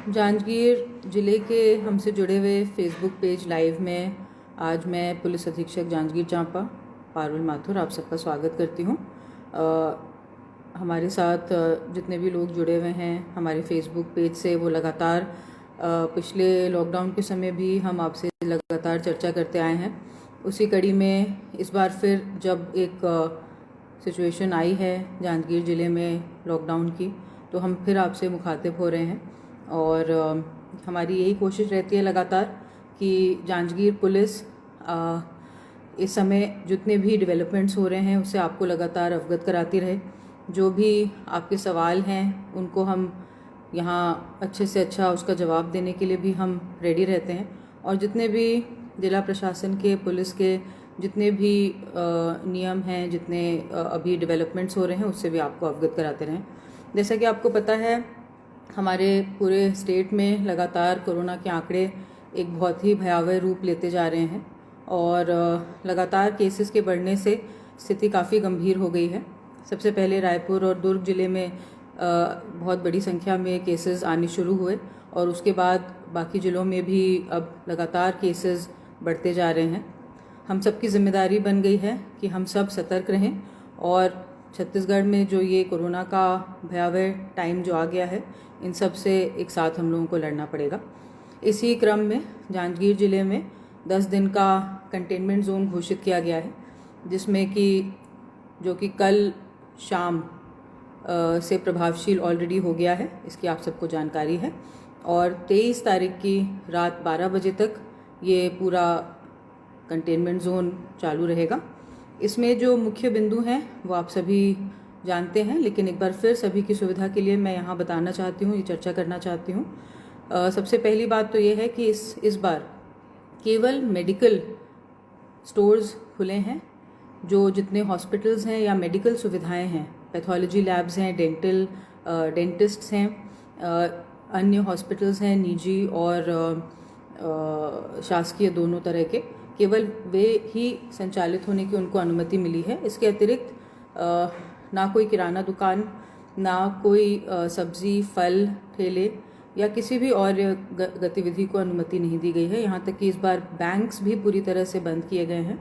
जांजगीर ज़िले के हमसे जुड़े हुए फेसबुक पेज लाइव में आज मैं पुलिस अधीक्षक जांजगीर चांपा पारुल माथुर आप सबका स्वागत करती हूँ। हमारे साथ जितने भी लोग जुड़े हुए हैं हमारे फेसबुक पेज से, वो लगातार पिछले लॉकडाउन के समय भी हम आपसे लगातार चर्चा करते आए हैं। उसी कड़ी में इस बार फिर जब एक सिचुएशन आई है जांजगीर ज़िले में लॉकडाउन की, तो हम फिर आपसे मुखातिब हो रहे हैं और हमारी यही कोशिश रहती है लगातार कि जांजगीर पुलिस इस समय जितने भी डेवलपमेंट्स हो रहे हैं उससे आपको लगातार अवगत कराती रहे। जो भी आपके सवाल हैं उनको हम यहाँ अच्छे से अच्छा उसका जवाब देने के लिए भी हम रेडी रहते हैं, और जितने भी जिला प्रशासन के, पुलिस के जितने भी नियम हैं, जितने अभी डेवलपमेंट्स हो रहे हैं उससे भी आपको अवगत कराते रहें। जैसा कि आपको पता है हमारे पूरे स्टेट में लगातार कोरोना के आंकड़े एक बहुत ही भयावह रूप लेते जा रहे हैं और लगातार केसेस के बढ़ने से स्थिति काफ़ी गंभीर हो गई है। सबसे पहले रायपुर और दुर्ग ज़िले में बहुत बड़ी संख्या में केसेस आने शुरू हुए और उसके बाद बाकी ज़िलों में भी अब लगातार केसेस बढ़ते जा रहे हैं। हम सब की जिम्मेदारी बन गई है कि हम सब सतर्क रहें और छत्तीसगढ़ में जो ये कोरोना का भयावह टाइम जो आ गया है, इन सब से एक साथ हम लोगों को लड़ना पड़ेगा। इसी क्रम में जांजगीर ज़िले में 10 दिन का कंटेनमेंट जोन घोषित किया गया है, जिसमें कि जो कि कल शाम से प्रभावशील ऑलरेडी हो गया है, इसकी आप सबको जानकारी है। और 23 तारीख की रात 12 बजे तक ये पूरा कंटेनमेंट जोन चालू रहेगा। इसमें जो मुख्य बिंदु हैं वो आप सभी जानते हैं, लेकिन एक बार फिर सभी की सुविधा के लिए मैं यहाँ बताना चाहती हूँ, ये चर्चा करना चाहती हूँ। सबसे पहली बात तो ये है कि इस बार केवल मेडिकल स्टोर्स खुले हैं। जो जितने हॉस्पिटल्स हैं या मेडिकल सुविधाएं हैं, पैथोलॉजी लैब्स हैं, डेंटिस्ट्स हैं, अन्य हॉस्पिटल्स हैं निजी और शासकीय दोनों तरह के, केवल वे ही संचालित होने की उनको अनुमति मिली है। इसके अतिरिक्त ना कोई किराना दुकान, ना कोई सब्जी फल ठेले या किसी भी और गतिविधि को अनुमति नहीं दी गई है। यहाँ तक कि इस बार बैंक्स भी पूरी तरह से बंद किए गए हैं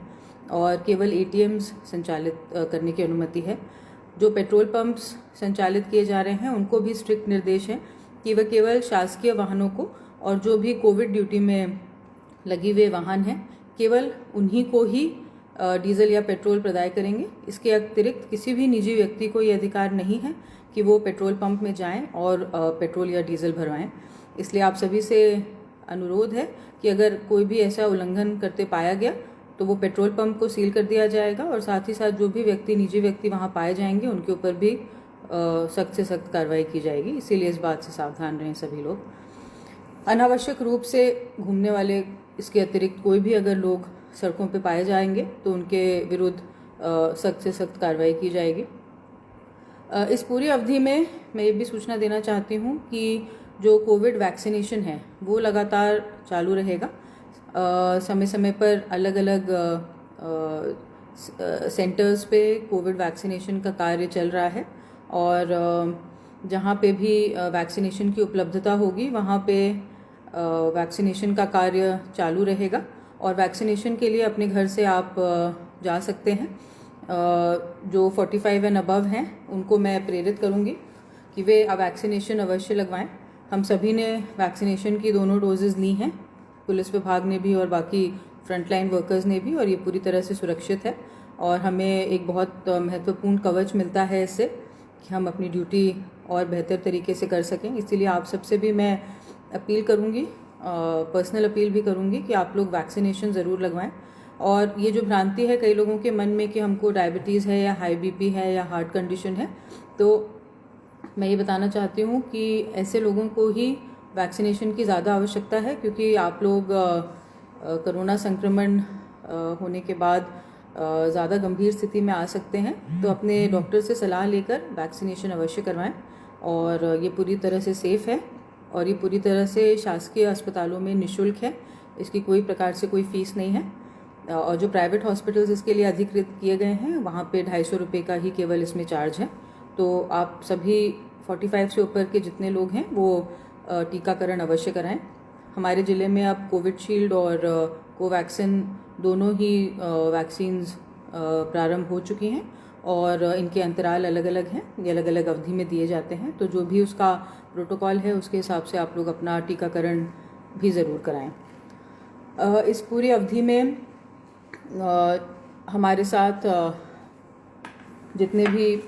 और केवल एटीएम्स संचालित करने की अनुमति है। जो पेट्रोल पंप्स संचालित किए जा रहे हैं उनको भी स्ट्रिक्ट निर्देश है कि वह केवल शासकीय वाहनों को और जो भी कोविड ड्यूटी में लगे हुए वाहन हैं केवल उन्हीं को ही डीजल या पेट्रोल प्रदाय करेंगे। इसके अतिरिक्त किसी भी निजी व्यक्ति को ये अधिकार नहीं है कि वो पेट्रोल पंप में जाएं और पेट्रोल या डीजल भरवाएं। इसलिए आप सभी से अनुरोध है कि अगर कोई भी ऐसा उल्लंघन करते पाया गया तो वो पेट्रोल पंप को सील कर दिया जाएगा और साथ ही साथ जो भी निजी व्यक्ति वहाँ पाए जाएंगे उनके ऊपर भी सख्त से सख्त कार्रवाई की जाएगी। इसीलिए इस बात से सावधान रहें सभी लोग। अनावश्यक रूप से घूमने वाले, इसके अतिरिक्त कोई भी अगर लोग सड़कों पे पाए जाएंगे तो उनके विरुद्ध सख्त से सख्त कार्रवाई की जाएगी। इस पूरी अवधि में मैं ये भी सूचना देना चाहती हूँ कि जो कोविड वैक्सीनेशन है वो लगातार चालू रहेगा। समय समय पर अलग अलग सेंटर्स पे कोविड वैक्सीनेशन का कार्य चल रहा है और जहाँ पे भी वैक्सीनेशन की उपलब्धता होगी वहाँ पे वैक्सीनेशन का कार्य चालू रहेगा और वैक्सीनेशन के लिए अपने घर से आप जा सकते हैं। जो 45 एंड अबव हैं उनको मैं प्रेरित करूँगी कि वे वैक्सीनेशन अवश्य लगवाएं। हम सभी ने वैक्सीनेशन की दोनों डोजेज़ ली हैं, पुलिस विभाग ने भी और बाकी फ्रंटलाइन वर्कर्स ने भी, और ये पूरी तरह से सुरक्षित है और हमें एक बहुत महत्वपूर्ण कवच मिलता है इससे कि हम अपनी ड्यूटी और बेहतर तरीके से कर सकें। इसीलिए आप सबसे भी मैं अपील करूँगी, पर्सनल अपील भी करूँगी कि आप लोग वैक्सीनेशन ज़रूर लगवाएं। और ये जो भ्रांति है कई लोगों के मन में कि हमको डायबिटीज़ है या हाई बीपी है या हार्ट कंडीशन है, तो मैं ये बताना चाहती हूँ कि ऐसे लोगों को ही वैक्सीनेशन की ज़्यादा आवश्यकता है, क्योंकि आप लोग कोरोना संक्रमण होने के बाद ज़्यादा गंभीर स्थिति में आ सकते हैं। तो अपने डॉक्टर से सलाह लेकर वैक्सीनेशन अवश्य करवाएं। और ये पूरी तरह से सेफ़ है और ये पूरी तरह से शासकीय अस्पतालों में निःशुल्क है, इसकी कोई प्रकार से कोई फ़ीस नहीं है। और जो प्राइवेट हॉस्पिटल्स इसके लिए अधिकृत किए गए हैं वहाँ पे 250 रुपये का ही केवल इसमें चार्ज है। तो आप सभी 45 से ऊपर के जितने लोग हैं वो टीकाकरण अवश्य कराएं। हमारे ज़िले में अब कोविशील्ड और कोवैक्सिन दोनों ही वैक्सीन्स प्रारंभ हो चुकी हैं और इनके अंतराल अलग अलग हैं, ये अलग अलग अवधि में दिए जाते हैं। तो जो भी उसका प्रोटोकॉल है उसके हिसाब से आप लोग अपना टीकाकरण भी ज़रूर कराएं। इस पूरी अवधि में हमारे साथ जितने भी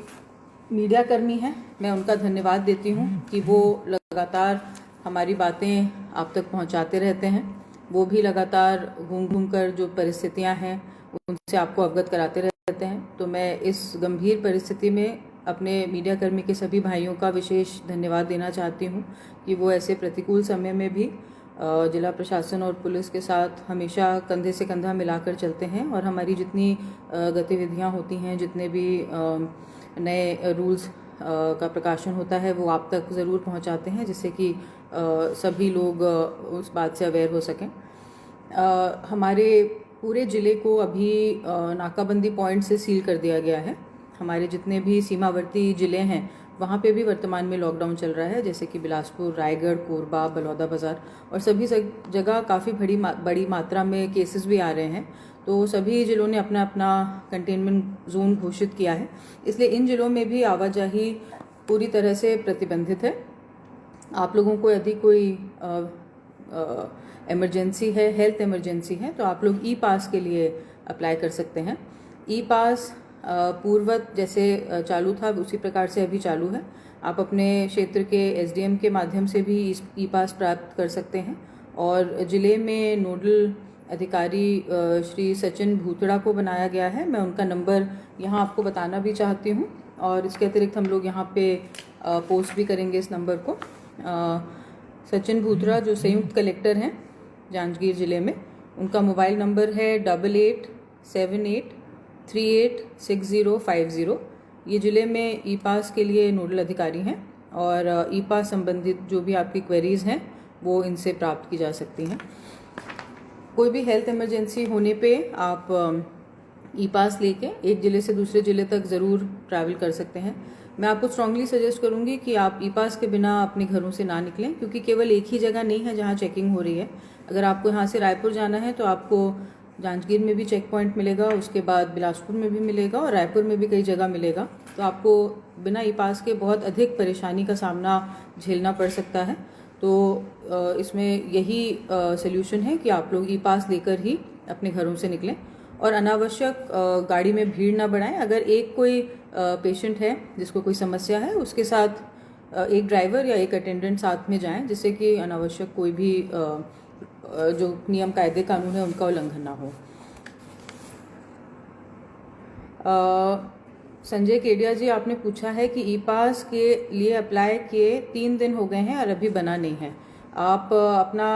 मीडिया कर्मी हैं मैं उनका धन्यवाद देती हूं कि वो लगातार हमारी बातें आप तक पहुंचाते रहते हैं। वो भी लगातार घूम कर जो परिस्थितियां हैं उनसे आपको अवगत कराते रहते हैं। तो मैं इस गंभीर परिस्थिति में अपने मीडिया कर्मी के सभी भाइयों का विशेष धन्यवाद देना चाहती हूं कि वो ऐसे प्रतिकूल समय में भी जिला प्रशासन और पुलिस के साथ हमेशा कंधे से कंधा मिलाकर चलते हैं और हमारी जितनी गतिविधियां होती हैं, जितने भी नए रूल्स का प्रकाशन होता है वो आप तक ज़रूर पहुंचाते हैं, जिससे कि सभी लोग उस बात से अवेयर हो सकें। हमारे पूरे ज़िले को अभी नाकाबंदी पॉइंट से सील कर दिया गया है। हमारे जितने भी सीमावर्ती ज़िले हैं वहाँ पे भी वर्तमान में लॉकडाउन चल रहा है, जैसे कि बिलासपुर, रायगढ़, कोरबा, बलौदा बाज़ार और सभी जगह काफ़ी बड़ी मात्रा में केसेस भी आ रहे हैं। तो सभी ज़िलों ने अपना अपना कंटेनमेंट जोन घोषित किया है, इसलिए इन ज़िलों में भी आवाजाही पूरी तरह से प्रतिबंधित है। आप लोगों को यदि कोई इमरजेंसी है, हेल्थ इमरजेंसी है, तो आप लोग ई पास के लिए अप्लाई कर सकते हैं। ई पास पूर्ववत जैसे चालू था उसी प्रकार से अभी चालू है। आप अपने क्षेत्र के एसडीएम के माध्यम से भी ई पास प्राप्त कर सकते हैं और ज़िले में नोडल अधिकारी श्री सचिन भूतड़ा को बनाया गया है। मैं उनका नंबर यहाँ आपको बताना भी चाहती हूँ और इसके अतिरिक्त हम लोग यहाँ पे पोस्ट भी करेंगे इस नंबर को। सचिन भूतड़ा जो संयुक्त कलेक्टर हैं जांजगीर ज़िले में, उनका मोबाइल नंबर है 8878386050। ये ज़िले में ई पास के लिए नोडल अधिकारी हैं और ई पास संबंधित जो भी आपकी क्वेरीज़ हैं वो इनसे प्राप्त की जा सकती हैं। कोई भी हेल्थ इमरजेंसी होने पे आप ई पास लेके एक ज़िले से दूसरे ज़िले तक ज़रूर ट्रैवल कर सकते हैं। मैं आपको स्ट्रांगली सजेस्ट करूंगी कि आप ई पास के बिना अपने घरों से ना निकलें, क्योंकि केवल एक ही जगह नहीं है जहां चेकिंग हो रही है। अगर आपको यहाँ से रायपुर जाना है तो आपको जांजगीर में भी चेक पॉइंट मिलेगा, उसके बाद बिलासपुर में भी मिलेगा और रायपुर में भी कई जगह मिलेगा। तो आपको बिना ई पास के बहुत अधिक परेशानी का सामना झेलना पड़ सकता है। तो इसमें यही सल्यूशन है कि आप लोग ई पास लेकर ही अपने घरों से निकलें और अनावश्यक गाड़ी में भीड़ ना बढ़ाएं। अगर एक कोई पेशेंट है जिसको कोई समस्या है, उसके साथ एक ड्राइवर या एक अटेंडेंट साथ में जाएं, जिससे कि अनावश्यक कोई भी जो नियम कायदे कानून है उनका उल्लंघन ना हो। संजय केडिया जी, आपने पूछा है कि ई पास के लिए अप्लाई किए 3 दिन हो गए हैं और अभी बना नहीं है। आप अपना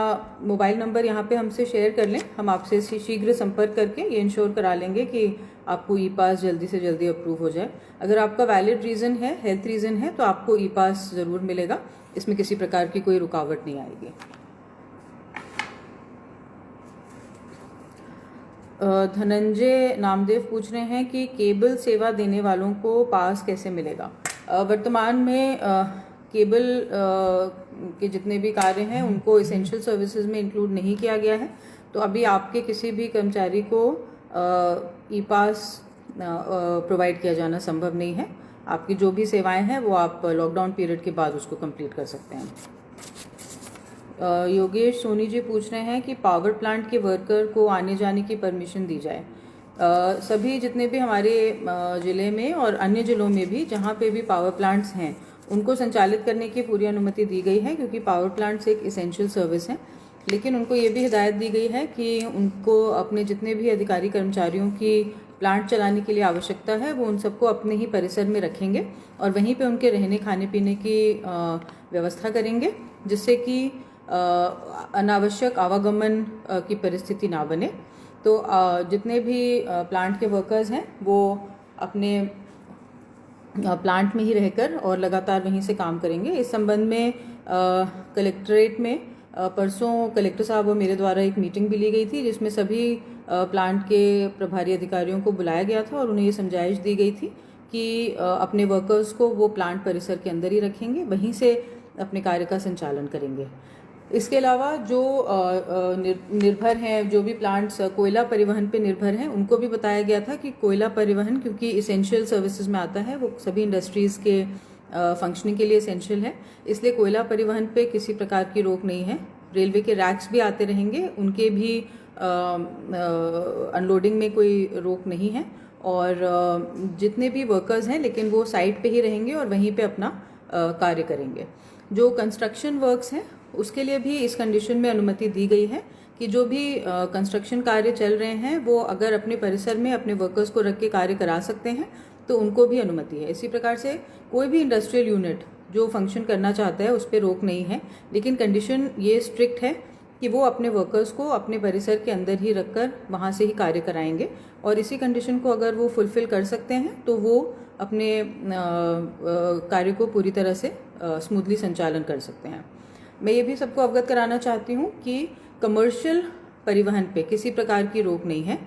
मोबाइल नंबर यहाँ पे हमसे शेयर कर लें, हम आपसे शीघ्र संपर्क करके ये इंश्योर करा लेंगे कि आपको ई पास जल्दी से जल्दी अप्रूव हो जाए। अगर आपका वैलिड रीज़न है, हेल्थ रीज़न है, तो आपको ई पास ज़रूर मिलेगा। इसमें किसी प्रकार की कोई रुकावट नहीं आएगी। धनंजय नामदेव पूछ रहे हैं कि केबल सेवा देने वालों को पास कैसे मिलेगा। वर्तमान में केबल के जितने भी कार्य हैं उनको एसेंशियल सर्विसेज में इंक्लूड नहीं किया गया है। तो अभी आपके किसी भी कर्मचारी को ई पास प्रोवाइड किया जाना संभव नहीं है। आपकी जो भी सेवाएं हैं वो आप लॉकडाउन पीरियड के बाद उसको कंप्लीट कर सकते हैं। योगेश सोनी जी पूछ रहे हैं कि पावर प्लांट के वर्कर को आने जाने की परमिशन दी जाए। सभी जितने भी हमारे ज़िले में और अन्य ज़िलों में भी जहाँ पे भी पावर प्लांट्स हैं उनको संचालित करने की पूरी अनुमति दी गई है, क्योंकि पावर प्लांट्स एक एसेंशियल सर्विस है। लेकिन उनको ये भी हिदायत दी गई है कि उनको अपने जितने भी अधिकारी कर्मचारियों की प्लांट चलाने के लिए आवश्यकता है वो उन सबको अपने ही परिसर में रखेंगे और वहीं पे उनके रहने खाने पीने की व्यवस्था करेंगे, जिससे कि अनावश्यक आवागमन की परिस्थिति ना बने। तो जितने भी प्लांट के वर्कर्स हैं वो अपने प्लांट में ही रहकर और लगातार वहीं से काम करेंगे। इस संबंध में कलेक्ट्रेट में परसों कलेक्टर साहब और मेरे द्वारा एक मीटिंग भी ली गई थी, जिसमें सभी प्लांट के प्रभारी अधिकारियों को बुलाया गया था और उन्हें ये समझाइश दी गई थी कि अपने वर्कर्स को वो प्लांट परिसर के अंदर ही रखेंगे, वहीं से अपने कार्य का संचालन करेंगे। इसके अलावा जो निर्भर हैं, जो भी प्लांट्स कोयला परिवहन पे निर्भर हैं, उनको भी बताया गया था कि कोयला परिवहन क्योंकि इसेंशियल सर्विसेज में आता है, वो सभी इंडस्ट्रीज़ के फंक्शनिंग के लिए इसेंशियल है, इसलिए कोयला परिवहन पे किसी प्रकार की रोक नहीं है। रेलवे के रैक्स भी आते रहेंगे, उनके भी अनलोडिंग में कोई रोक नहीं है, और जितने भी वर्कर्स हैं लेकिन वो साइट पे ही रहेंगे और वहीं पे अपना कार्य करेंगे। जो कंस्ट्रक्शन वर्क्स हैं उसके लिए भी इस कंडीशन में अनुमति दी गई है कि जो भी कंस्ट्रक्शन कार्य चल रहे हैं वो अगर अपने परिसर में अपने वर्कर्स को रख के कार्य करा सकते हैं तो उनको भी अनुमति है। इसी प्रकार से कोई भी इंडस्ट्रियल यूनिट जो फंक्शन करना चाहता है उस पर रोक नहीं है, लेकिन कंडीशन ये स्ट्रिक्ट है कि वो अपने वर्कर्स को अपने परिसर के अंदर ही रखकर वहाँ से ही कार्य कराएंगे, और इसी कंडीशन को अगर वो फुलफिल कर सकते हैं तो वो अपने कार्य को पूरी तरह से स्मूथली संचालन कर सकते हैं। मैं ये भी सबको अवगत कराना चाहती हूँ कि कमर्शियल परिवहन पे किसी प्रकार की रोक नहीं है।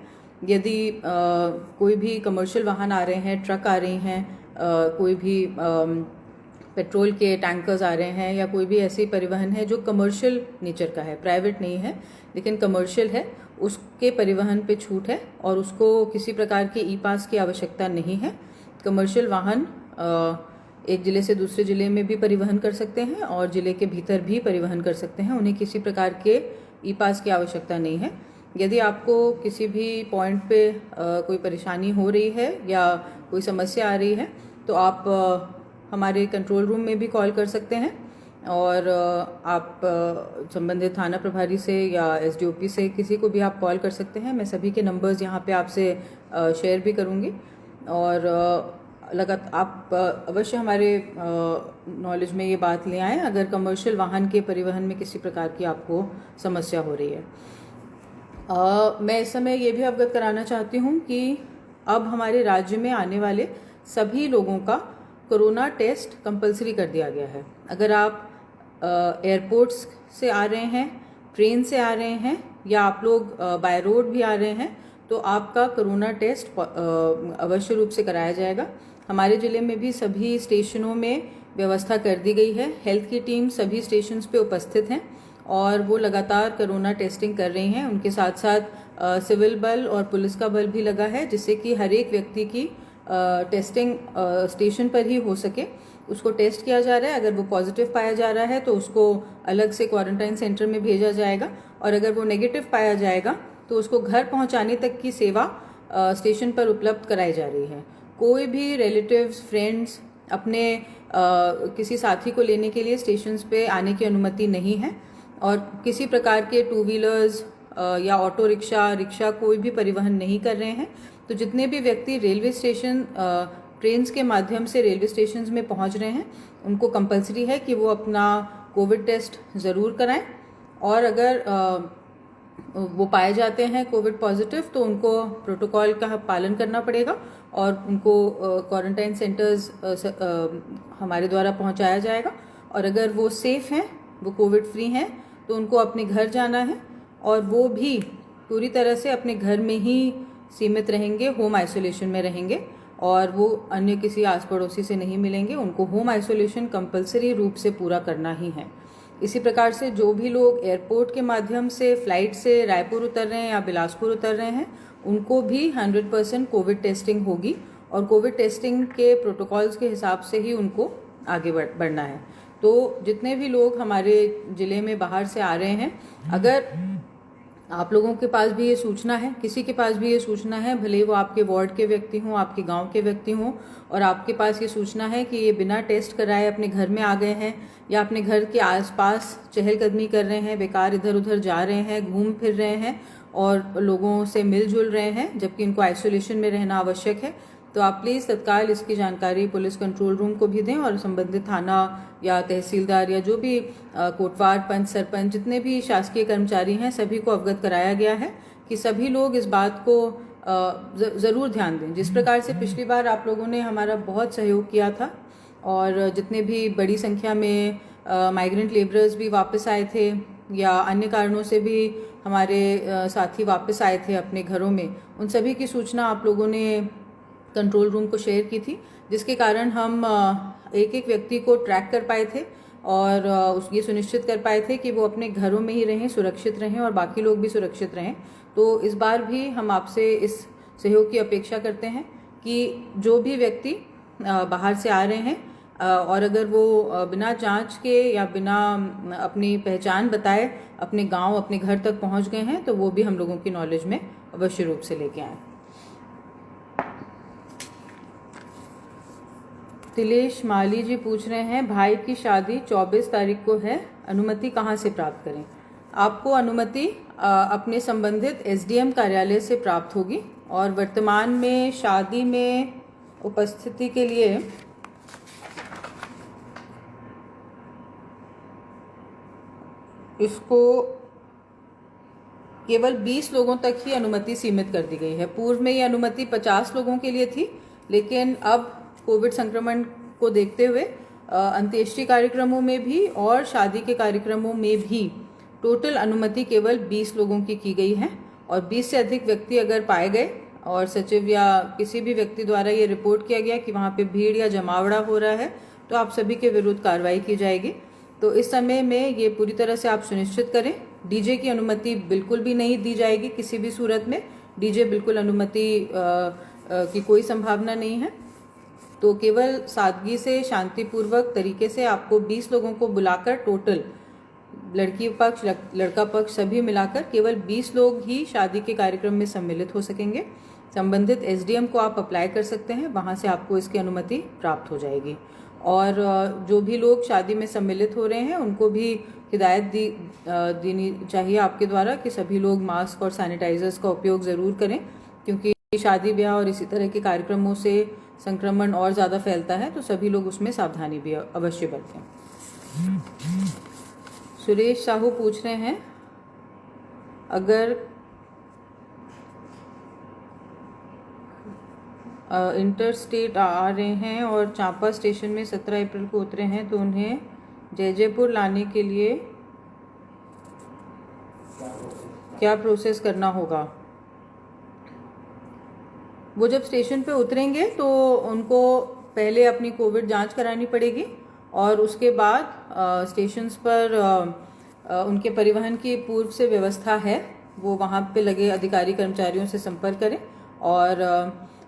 यदि कोई भी कमर्शियल वाहन आ रहे हैं, ट्रक आ रही हैं, कोई भी पेट्रोल के टैंकर्स आ रहे हैं, या कोई भी ऐसी परिवहन है जो कमर्शियल नेचर का है, प्राइवेट नहीं है लेकिन कमर्शियल है, उसके परिवहन पे छूट है और उसको किसी प्रकार के ई पास की आवश्यकता नहीं है। कमर्शियल वाहन एक ज़िले से दूसरे ज़िले में भी परिवहन कर सकते हैं और ज़िले के भीतर भी परिवहन कर सकते हैं, उन्हें किसी प्रकार के ई पास की आवश्यकता नहीं है। यदि आपको किसी भी पॉइंट पे कोई परेशानी हो रही है या कोई समस्या आ रही है तो आप हमारे कंट्रोल रूम में भी कॉल कर सकते हैं, और आप संबंधित थाना प्रभारी से या एसडीओपी से किसी को भी आप कॉल कर सकते हैं। मैं सभी के नंबर्स यहाँ पे आपसे शेयर भी करूँगी, और आप अवश्य हमारे नॉलेज में ये बात ले आएँ अगर कमर्शियल वाहन के परिवहन में किसी प्रकार की आपको समस्या हो रही है। मैं इस समय ये भी अवगत कराना चाहती हूँ कि अब हमारे राज्य में आने वाले सभी लोगों का कोरोना टेस्ट कंपलसरी कर दिया गया है। अगर आप एयरपोर्ट्स से आ रहे हैं, ट्रेन से आ रहे हैं, या आप लोग बाय रोड भी आ रहे हैं तो आपका कोरोना टेस्ट अवश्य रूप से कराया जाएगा। हमारे ज़िले में भी सभी स्टेशनों में व्यवस्था कर दी गई है। हेल्थ की टीम सभी स्टेशंस पे उपस्थित हैं और वो लगातार कोरोना टेस्टिंग कर रही हैं। उनके साथ साथ सिविल बल और पुलिस का बल भी लगा है, जिससे कि हर एक व्यक्ति की टेस्टिंग स्टेशन पर ही हो सके। उसको टेस्ट किया जा रहा है, अगर वो पॉजिटिव पाया जा रहा है तो उसको अलग से क्वारंटाइन सेंटर में भेजा जाएगा, और अगर वो नेगेटिव पाया जाएगा तो उसको घर पहुंचाने तक की सेवा स्टेशन पर उपलब्ध कराई जा रही है। कोई भी रिलेटिव्स, फ्रेंड्स अपने किसी साथी को लेने के लिए स्टेशंस पे आने की अनुमति नहीं है, और किसी प्रकार के टू व्हीलर्स या ऑटो रिक्शा कोई भी परिवहन नहीं कर रहे हैं। तो जितने भी व्यक्ति रेलवे स्टेशन ट्रेन्स के माध्यम से रेलवे स्टेशन में पहुंच रहे हैं उनको कंपलसरी है कि वो अपना कोविड टेस्ट ज़रूर कराएं, और अगर वो पाए जाते हैं कोविड पॉजिटिव तो उनको प्रोटोकॉल का पालन करना पड़ेगा और उनको क्वारंटाइन सेंटर्स हमारे द्वारा पहुंचाया जाएगा। और अगर वो सेफ़ हैं, वो कोविड फ्री हैं, तो उनको अपने घर जाना है, और वो भी पूरी तरह से अपने घर में ही सीमित रहेंगे, होम आइसोलेशन में रहेंगे, और वो अन्य किसी आस पड़ोसी से नहीं मिलेंगे। उनको होम आइसोलेशन कंपलसरी रूप से पूरा करना ही है। इसी प्रकार से जो भी लोग एयरपोर्ट के माध्यम से फ्लाइट से रायपुर उतर रहे हैं या बिलासपुर उतर रहे हैं उनको भी 100% कोविड टेस्टिंग होगी, और कोविड टेस्टिंग के प्रोटोकॉल्स के हिसाब से ही उनको आगे बढ़ना है। तो जितने भी लोग हमारे ज़िले में बाहर से आ रहे हैं, अगर आप लोगों के पास भी ये सूचना है, किसी के पास भी ये सूचना है, भले वो आपके वार्ड के व्यक्ति हों, आपके गांव के व्यक्ति हों, और आपके पास ये सूचना है कि ये बिना टेस्ट कराए अपने घर में आ गए हैं या अपने घर के आसपास चहलकदमी कर रहे हैं, बेकार इधर उधर जा रहे हैं, घूम फिर रहे हैं और लोगों से मिलजुल रहे हैं जबकि इनको आइसोलेशन में रहना आवश्यक है, तो आप प्लीज़ तत्काल इसकी जानकारी पुलिस कंट्रोल रूम को भी दें, और संबंधित थाना या तहसीलदार या जो भी कोटवार, पंच, सरपंच, जितने भी शासकीय कर्मचारी हैं सभी को अवगत कराया गया है कि सभी लोग इस बात को ज़रूर ध्यान दें। जिस प्रकार से पिछली बार आप लोगों ने हमारा बहुत सहयोग किया था, और जितने भी बड़ी संख्या में माइग्रेंट लेबरर्स भी वापस आए थे या अन्य कारणों से भी हमारे साथी वापस आए थे अपने घरों में, उन सभी की सूचना आप लोगों ने कंट्रोल रूम को शेयर की थी, जिसके कारण हम एक एक व्यक्ति को ट्रैक कर पाए थे और ये सुनिश्चित कर पाए थे कि वो अपने घरों में ही रहें, सुरक्षित रहें और बाकी लोग भी सुरक्षित रहें। तो इस बार भी हम आपसे इस सहयोग की अपेक्षा करते हैं कि जो भी व्यक्ति बाहर से आ रहे हैं और अगर वो बिना जांच के या बिना अपनी पहचान बताए अपने गांव, अपने घर तक पहुंच गए हैं, तो वो भी हम लोगों की नॉलेज में अवश्य रूप से लेके आएँ। तिलेश माली जी पूछ रहे हैं, भाई की शादी 24 तारीख को है, अनुमति कहाँ से प्राप्त करें? आपको अनुमति अपने संबंधित एसडीएम कार्यालय से प्राप्त होगी और वर्तमान में शादी में उपस्थिति के लिए इसको केवल 20 लोगों तक ही अनुमति सीमित कर दी गई है। पूर्व में ये अनुमति 50 लोगों के लिए थी, लेकिन अब कोविड संक्रमण को देखते हुए अंत्येष्टि कार्यक्रमों में भी और शादी के कार्यक्रमों में भी टोटल अनुमति केवल 20 लोगों की गई है। और 20 से अधिक व्यक्ति अगर पाए गए और सचिव या किसी भी व्यक्ति द्वारा ये रिपोर्ट किया गया कि वहाँ पे भीड़ या जमावड़ा हो रहा है, तो आप सभी के विरुद्ध कार्रवाई की जाएगी। तो इस समय में ये पूरी तरह से आप सुनिश्चित करें, डीजे की अनुमति बिल्कुल भी नहीं दी जाएगी। किसी भी सूरत में डीजे बिल्कुल अनुमति की कोई संभावना नहीं है। तो केवल सादगी से, शांतिपूर्वक तरीके से आपको 20 लोगों को बुलाकर, टोटल लड़की पक्ष लड़का पक्ष सभी मिलाकर केवल 20 लोग ही शादी के कार्यक्रम में सम्मिलित हो सकेंगे। संबंधित एसडीएम को आप अप्लाई कर सकते हैं, वहां से आपको इसकी अनुमति प्राप्त हो जाएगी। और जो भी लोग शादी में सम्मिलित हो रहे हैं उनको भी हिदायत देनी चाहिए आपके द्वारा कि सभी लोग मास्क और सैनिटाइजर्स का उपयोग ज़रूर करें, क्योंकि शादी ब्याह और इसी तरह के कार्यक्रमों से संक्रमण और ज़्यादा फैलता है, तो सभी लोग उसमें सावधानी भी अवश्य बरतें। सुरेश साहू पूछ रहे हैं, अगर इंटर स्टेट आ रहे हैं और चांपा स्टेशन में 17 अप्रैल को उतरे हैं, तो उन्हें जयपुर लाने के लिए क्या प्रोसेस करना होगा? वो जब स्टेशन पे उतरेंगे तो उनको पहले अपनी कोविड जांच करानी पड़ेगी और उसके बाद स्टेशंस पर उनके परिवहन की पूर्व से व्यवस्था है, वो वहाँ पे लगे अधिकारी कर्मचारियों से संपर्क करें और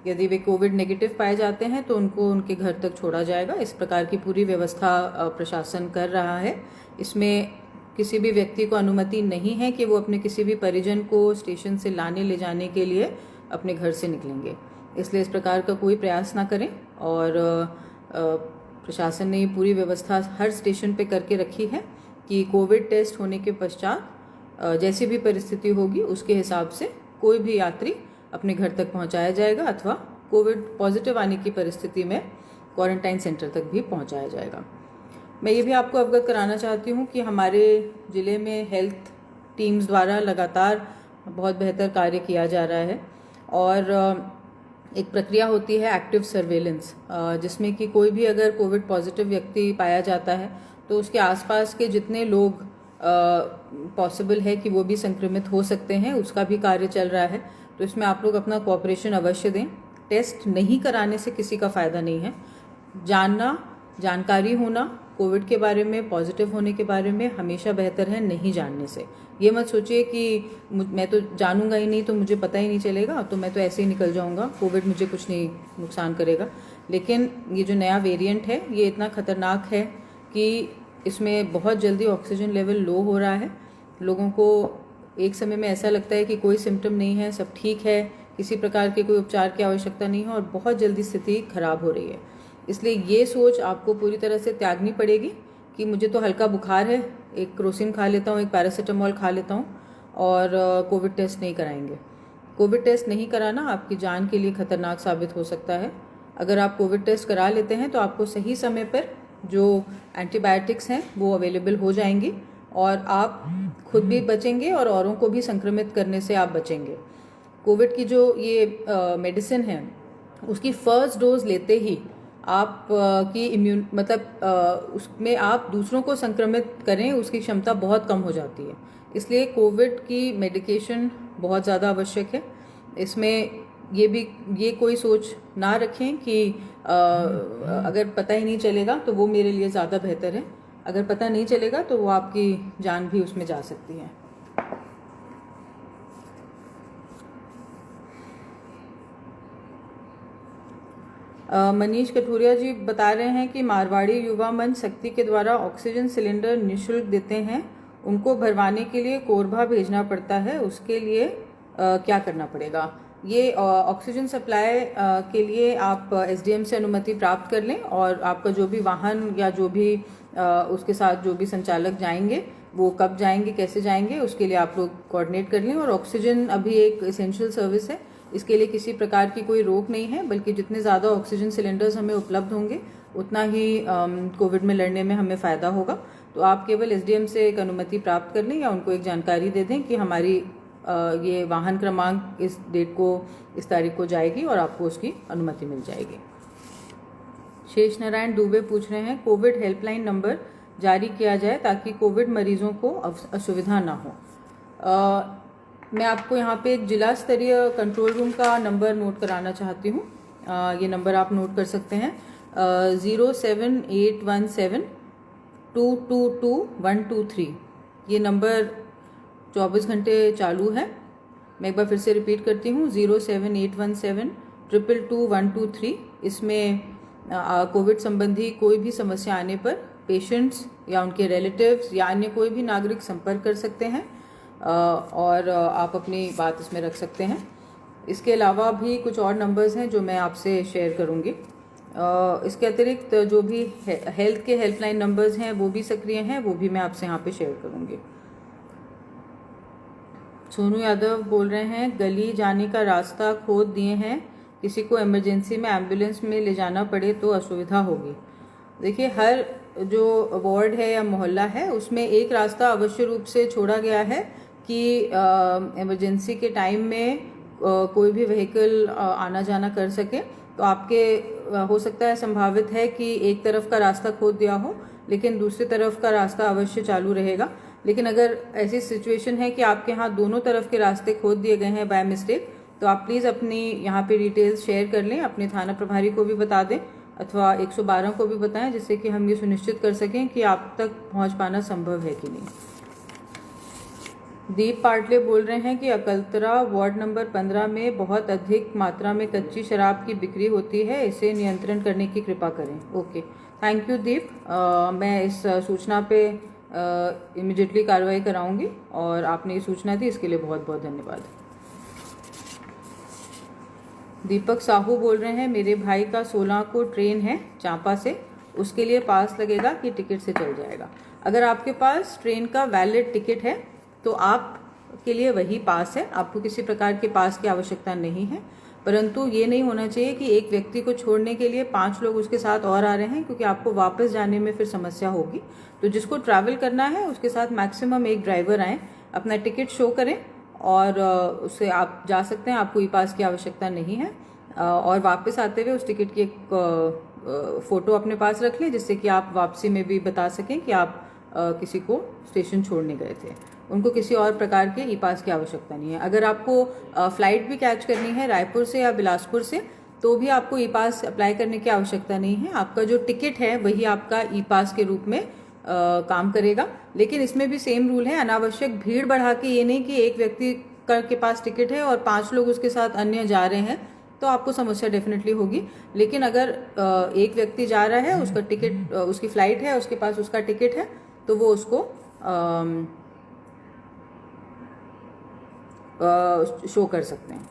यदि वे कोविड नेगेटिव पाए जाते हैं तो उनको उनके घर तक छोड़ा जाएगा। इस प्रकार की पूरी व्यवस्था प्रशासन कर रहा है। इसमें किसी भी व्यक्ति को अनुमति नहीं है कि वो अपने किसी भी परिजन को स्टेशन से लाने ले जाने के लिए अपने घर से निकलेंगे, इसलिए इस प्रकार का कोई प्रयास ना करें। और प्रशासन ने ये पूरी व्यवस्था हर स्टेशन पे करके रखी है कि कोविड टेस्ट होने के पश्चात जैसी भी परिस्थिति होगी उसके हिसाब से कोई भी यात्री अपने घर तक पहुंचाया जाएगा अथवा कोविड पॉजिटिव आने की परिस्थिति में क्वारंटाइन सेंटर तक भी पहुंचाया जाएगा। मैं ये भी आपको अवगत कराना चाहती हूँ कि हमारे ज़िले में हेल्थ टीम्स द्वारा लगातार बहुत बेहतर कार्य किया जा रहा है और एक प्रक्रिया होती है एक्टिव सर्वेलेंस, जिसमें कि कोई भी अगर कोविड पॉजिटिव व्यक्ति पाया जाता है तो उसके आसपास के जितने लोग पॉसिबल है कि वो भी संक्रमित हो सकते हैं, उसका भी कार्य चल रहा है। तो इसमें आप लोग अपना कोऑपरेशन अवश्य दें। टेस्ट नहीं कराने से किसी का फ़ायदा नहीं है। जानकारी होना कोविड के बारे में, पॉजिटिव होने के बारे में हमेशा बेहतर है नहीं जानने से। ये मत सोचिए कि मैं तो जानूंगा ही नहीं तो मुझे पता ही नहीं चलेगा, तो मैं तो ऐसे ही निकल जाऊंगा, कोविड मुझे कुछ नहीं नुकसान करेगा। लेकिन ये जो नया वेरिएंट है ये इतना खतरनाक है कि इसमें बहुत जल्दी ऑक्सीजन लेवल लो हो रहा है। लोगों को एक समय में ऐसा लगता है कि कोई सिम्टम नहीं है, सब ठीक है, किसी प्रकार के कोई उपचार की आवश्यकता नहीं है और बहुत जल्दी स्थिति खराब हो रही है। इसलिए ये सोच आपको पूरी तरह से त्यागनी पड़ेगी कि मुझे तो हल्का बुखार है, एक क्रोसिन खा लेता हूँ, एक पैरासीटामोल खा लेता हूँ और कोविड टेस्ट नहीं कराएंगे। कोविड टेस्ट नहीं कराना आपकी जान के लिए खतरनाक साबित हो सकता है। अगर आप कोविड टेस्ट करा लेते हैं तो आपको सही समय पर जो एंटीबायोटिक्स हैं वो अवेलेबल हो जाएंगी और आप खुद भी बचेंगे और औरों को भी संक्रमित करने से आप बचेंगे। कोविड की जो ये मेडिसिन है उसकी फर्स्ट डोज लेते ही आप की इम्यून उसमें आप दूसरों को संक्रमित करें उसकी क्षमता बहुत कम हो जाती है। इसलिए कोविड की मेडिकेशन बहुत ज़्यादा आवश्यक है। इसमें ये कोई सोच ना रखें कि अगर पता ही नहीं चलेगा तो वो मेरे लिए ज़्यादा बेहतर है। अगर पता नहीं चलेगा तो वो आपकी जान भी उसमें जा सकती है। मनीष कठुरिया जी बता रहे हैं कि मारवाड़ी युवा मंच शक्ति के द्वारा ऑक्सीजन सिलेंडर निःशुल्क देते हैं, उनको भरवाने के लिए कोरबा भेजना पड़ता है, उसके लिए क्या करना पड़ेगा? ये ऑक्सीजन सप्लाई के लिए आप एसडीएम से अनुमति प्राप्त कर लें और आपका जो भी वाहन या जो भी उसके साथ जो भी संचालक जाएंगे वो कब जाएंगे, कैसे जाएंगे, उसके लिए आप लोग कोऑर्डिनेट कर लें। और ऑक्सीजन अभी एक एसेंशियल सर्विस है, इसके लिए किसी प्रकार की कोई रोक नहीं है, बल्कि जितने ज़्यादा ऑक्सीजन सिलेंडर्स हमें उपलब्ध होंगे उतना ही कोविड में लड़ने में हमें फ़ायदा होगा। तो आप केवल एसडीएम से एक अनुमति प्राप्त कर लें या उनको एक जानकारी दे दें कि हमारी ये वाहन क्रमांक इस डेट को, इस तारीख को जाएगी और आपको उसकी अनुमति मिल जाएगी। शेष नारायण दुबे पूछ रहे हैं कोविड हेल्पलाइन नंबर जारी किया जाए ताकि कोविड मरीजों को असुविधा ना हो। मैं आपको यहाँ पे एक जिला स्तरीय कंट्रोल रूम का नंबर नोट कराना चाहती हूँ। ये नंबर आप नोट कर सकते हैं 07817222123। ये नंबर 24 घंटे चालू है। मैं एक बार फिर से रिपीट करती हूँ 07817222123। इसमें कोविड संबंधी कोई भी समस्या आने पर पेशेंट्स या उनके रिलेटिव्स या अन्य कोई भी नागरिक संपर्क कर सकते हैं और आप अपनी बात इसमें रख सकते हैं। इसके अलावा भी कुछ और नंबर्स हैं जो मैं आपसे शेयर करूंगी। इसके अतिरिक्त जो भी हेल्थ के हेल्पलाइन नंबर्स हैं वो भी सक्रिय हैं, वो भी मैं आपसे यहाँ पे शेयर करूंगी। सोनू यादव बोल रहे हैं गली जाने का रास्ता खोद दिए हैं, किसी को इमरजेंसी में एम्बुलेंस में ले जाना पड़े तो असुविधा होगी। देखिए, हर जो वार्ड है या मोहल्ला है उसमें एक रास्ता अवश्य रूप से छोड़ा गया है कि इमरजेंसी के टाइम में कोई भी व्हीकल आना जाना कर सके। तो आपके हो सकता है, संभावित है कि एक तरफ का रास्ता खोद दिया हो लेकिन दूसरी तरफ का रास्ता अवश्य चालू रहेगा। लेकिन अगर ऐसी सिचुएशन है कि आपके यहाँ दोनों तरफ के रास्ते खोद दिए गए हैं बाय मिस्टेक, तो आप प्लीज़ अपनी यहाँ पे डिटेल्स शेयर कर लें, अपने थाना प्रभारी को भी बता दें अथवा 112 को भी बताएं, जिससे कि हम ये सुनिश्चित कर सकें कि आप तक पहुँच पाना संभव है कि नहीं। दीप पाटले बोल रहे हैं कि अकलतरा वार्ड नंबर 15 में बहुत अधिक मात्रा में कच्ची शराब की बिक्री होती है, इसे नियंत्रण करने की कृपा करें। ओके, थैंक यू दीप। मैं इस सूचना पे इमीडिएटली कार्रवाई कराऊंगी और आपने ये सूचना दी, इसके लिए बहुत बहुत धन्यवाद। दीपक साहू बोल रहे हैं मेरे भाई का 16 को ट्रेन है चांपा से, उसके लिए पास लगेगा कि टिकट से चल जाएगा? अगर आपके पास ट्रेन का वैलिड टिकट है तो आपके लिए वही पास है, आपको किसी प्रकार के पास की आवश्यकता नहीं है। परंतु ये नहीं होना चाहिए कि एक व्यक्ति को छोड़ने के लिए 5 लोग उसके साथ और आ रहे हैं, क्योंकि आपको वापस जाने में फिर समस्या होगी। तो जिसको ट्रैवल करना है उसके साथ मैक्सिमम एक ड्राइवर आए, अपना टिकट शो करें और उससे आप जा सकते हैं, आपको ई पास की आवश्यकता नहीं है। और वापस आते हुए उस टिकट की एक फ़ोटो अपने पास रख लें, जिससे कि आप वापसी में भी बता सकें कि आप किसी को स्टेशन छोड़ने गए थे। उनको किसी और प्रकार के ई पास की आवश्यकता नहीं है। अगर आपको फ़्लाइट भी कैच करनी है रायपुर से या बिलासपुर से, तो भी आपको ई पास अप्लाई करने की आवश्यकता नहीं है। आपका जो टिकट है वही आपका ई पास के रूप में काम करेगा। लेकिन इसमें भी सेम रूल है, अनावश्यक भीड़ बढ़ा के ये नहीं कि एक व्यक्ति के पास टिकट है और 5 लोग उसके साथ अन्य जा रहे हैं, तो आपको समस्या डेफिनेटली होगी। लेकिन अगर एक व्यक्ति जा रहा है, उसका टिकट, उसकी फ़्लाइट है, उसके पास उसका टिकट है, तो वो उसको शो कर सकते हैं।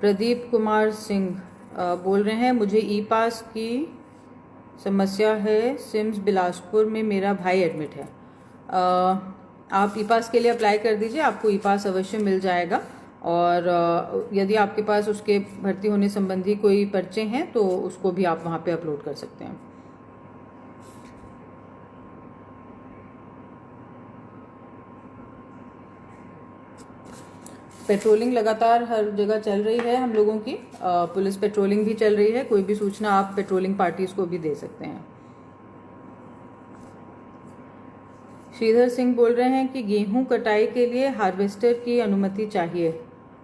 प्रदीप कुमार सिंह बोल रहे हैं मुझे ई पास की समस्या है, सिम्स बिलासपुर में मेरा भाई एडमिट है। आप ई पास के लिए अप्लाई कर दीजिए, आपको ई पास अवश्य मिल जाएगा। और यदि आपके पास उसके भर्ती होने संबंधी कोई पर्चे हैं तो उसको भी आप वहाँ पे अपलोड कर सकते हैं। पेट्रोलिंग लगातार हर जगह चल रही है हम लोगों की, पुलिस पेट्रोलिंग भी चल रही है। कोई भी सूचना आप पेट्रोलिंग पार्टीज को भी दे सकते हैं। श्रीधर सिंह बोल रहे हैं कि गेहूं कटाई के लिए हार्वेस्टर की अनुमति चाहिए,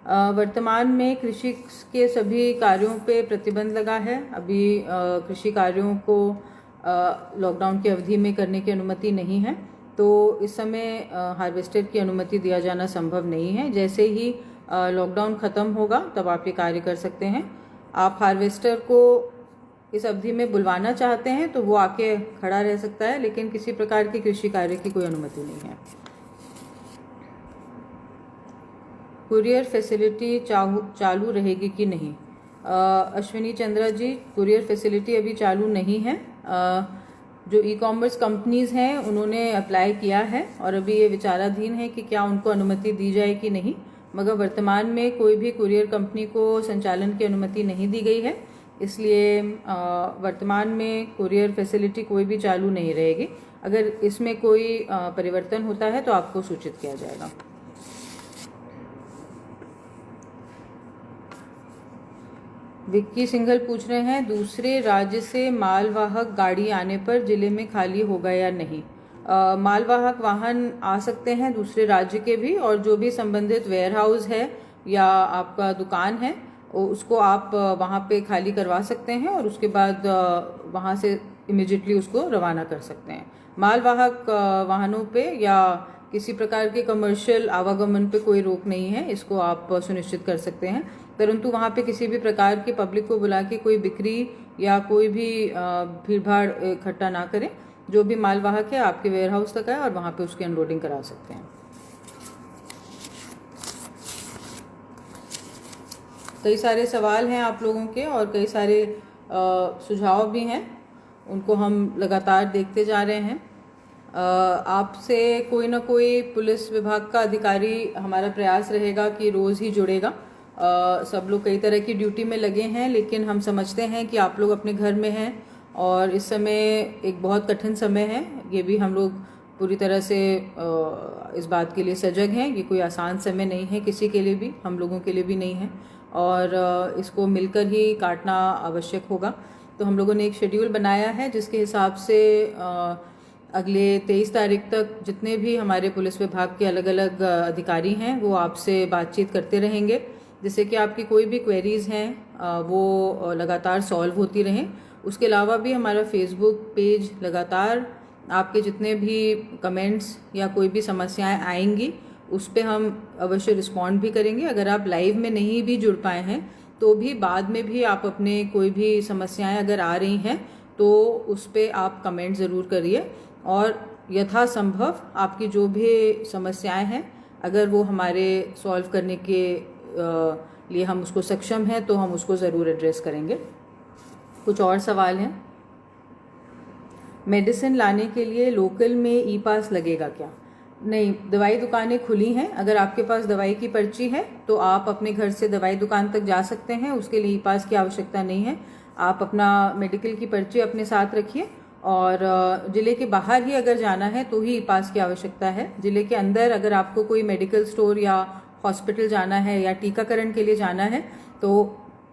वर्तमान में कृषि के सभी कार्यों पे प्रतिबंध लगा है। अभी कृषि कार्यों को लॉकडाउन की अवधि में करने की अनुमति नहीं है, तो इस समय हार्वेस्टर की अनुमति दिया जाना संभव नहीं है। जैसे ही लॉकडाउन ख़त्म होगा तब आप ये कार्य कर सकते हैं। आप हार्वेस्टर को इस अवधि में बुलवाना चाहते हैं तो वो आके खड़ा रह सकता है, लेकिन किसी प्रकार की कृषि कार्य की कोई अनुमति नहीं है। कुरियर फैसिलिटी चालू रहेगी कि नहीं? अश्विनी चंद्रा जी, कुरियर फैसिलिटी अभी चालू नहीं है। जो ई कॉमर्स कंपनीज़ हैं उन्होंने अप्लाई किया है और अभी ये विचाराधीन है कि क्या उनको अनुमति दी जाए कि नहीं, मगर वर्तमान में कोई भी कुरियर कंपनी को संचालन की अनुमति नहीं दी गई है, इसलिए वर्तमान में कुरियर फैसिलिटी कोई भी चालू नहीं रहेगी। अगर इसमें कोई परिवर्तन होता है तो आपको सूचित किया जाएगा। विक्की सिंघल पूछ रहे हैं, दूसरे राज्य से मालवाहक गाड़ी आने पर जिले में खाली होगा या नहीं? मालवाहक वाहन आ सकते हैं दूसरे राज्य के भी, और जो भी संबंधित वेयर हाउस है या आपका दुकान है उसको आप वहाँ पे खाली करवा सकते हैं और उसके बाद वहाँ से इमिजिएटली उसको रवाना कर सकते हैं। मालवाहक वाहनों पे या किसी प्रकार के कमर्शियल आवागमन पे कोई रोक नहीं है, इसको आप सुनिश्चित कर सकते हैं, परंतु वहाँ पे किसी भी प्रकार की पब्लिक को बुला के कोई बिक्री या कोई भी भीड़ भाड़ इकट्ठा ना करें। जो भी मालवाहक है आपके वेयर हाउस तक है और वहाँ पे उसकी अनलोडिंग करा सकते हैं। कई सारे सवाल हैं आप लोगों के और कई सारे सुझाव भी हैं, उनको हम लगातार देखते जा रहे हैं। आपसे कोई ना कोई पुलिस विभाग का अधिकारी, हमारा प्रयास रहेगा कि रोज़ ही जुड़ेगा। सब लोग कई तरह की ड्यूटी में लगे हैं, लेकिन हम समझते हैं कि आप लोग अपने घर में हैं और इस समय एक बहुत कठिन समय है। ये भी हम लोग पूरी तरह से इस बात के लिए सजग हैं। ये कोई आसान समय नहीं है, किसी के लिए भी, हम लोगों के लिए भी नहीं है, और इसको मिलकर ही काटना आवश्यक होगा। तो हम लोगों ने एक शेड्यूल बनाया है जिसके हिसाब से अगले 23 तारीख तक जितने भी हमारे पुलिस विभाग के अलग अलग अधिकारी हैं वो आपसे बातचीत करते रहेंगे, जिससे कि आपकी कोई भी क्वेरीज़ हैं वो लगातार सॉल्व होती रहें। उसके अलावा भी हमारा फेसबुक पेज लगातार आपके जितने भी कमेंट्स या कोई भी समस्याएं आएंगी उस पे हम अवश्य रिस्पॉन्ड भी करेंगे। अगर आप लाइव में नहीं भी जुड़ पाए हैं तो भी बाद में भी आप अपने कोई भी समस्याएं अगर आ रही हैं तो उस पे आप कमेंट ज़रूर करिए, और यथासंभव आपकी जो भी समस्याएं हैं अगर वो हमारे सॉल्व करने के लिए हम उसको सक्षम हैं तो हम उसको ज़रूर एड्रेस करेंगे। कुछ और सवाल हैं। मेडिसिन लाने के लिए लोकल में ई पास लगेगा क्या? नहीं, दवाई दुकानें खुली हैं। अगर आपके पास दवाई की पर्ची है तो आप अपने घर से दवाई दुकान तक जा सकते हैं, उसके लिए ई पास की आवश्यकता नहीं है। आप अपना मेडिकल की पर्ची अपने साथ रखिए, और ज़िले के बाहर ही अगर जाना है तो ही ई पास की आवश्यकता है। ज़िले के अंदर अगर आपको कोई मेडिकल स्टोर या हॉस्पिटल जाना है या टीकाकरण के लिए जाना है तो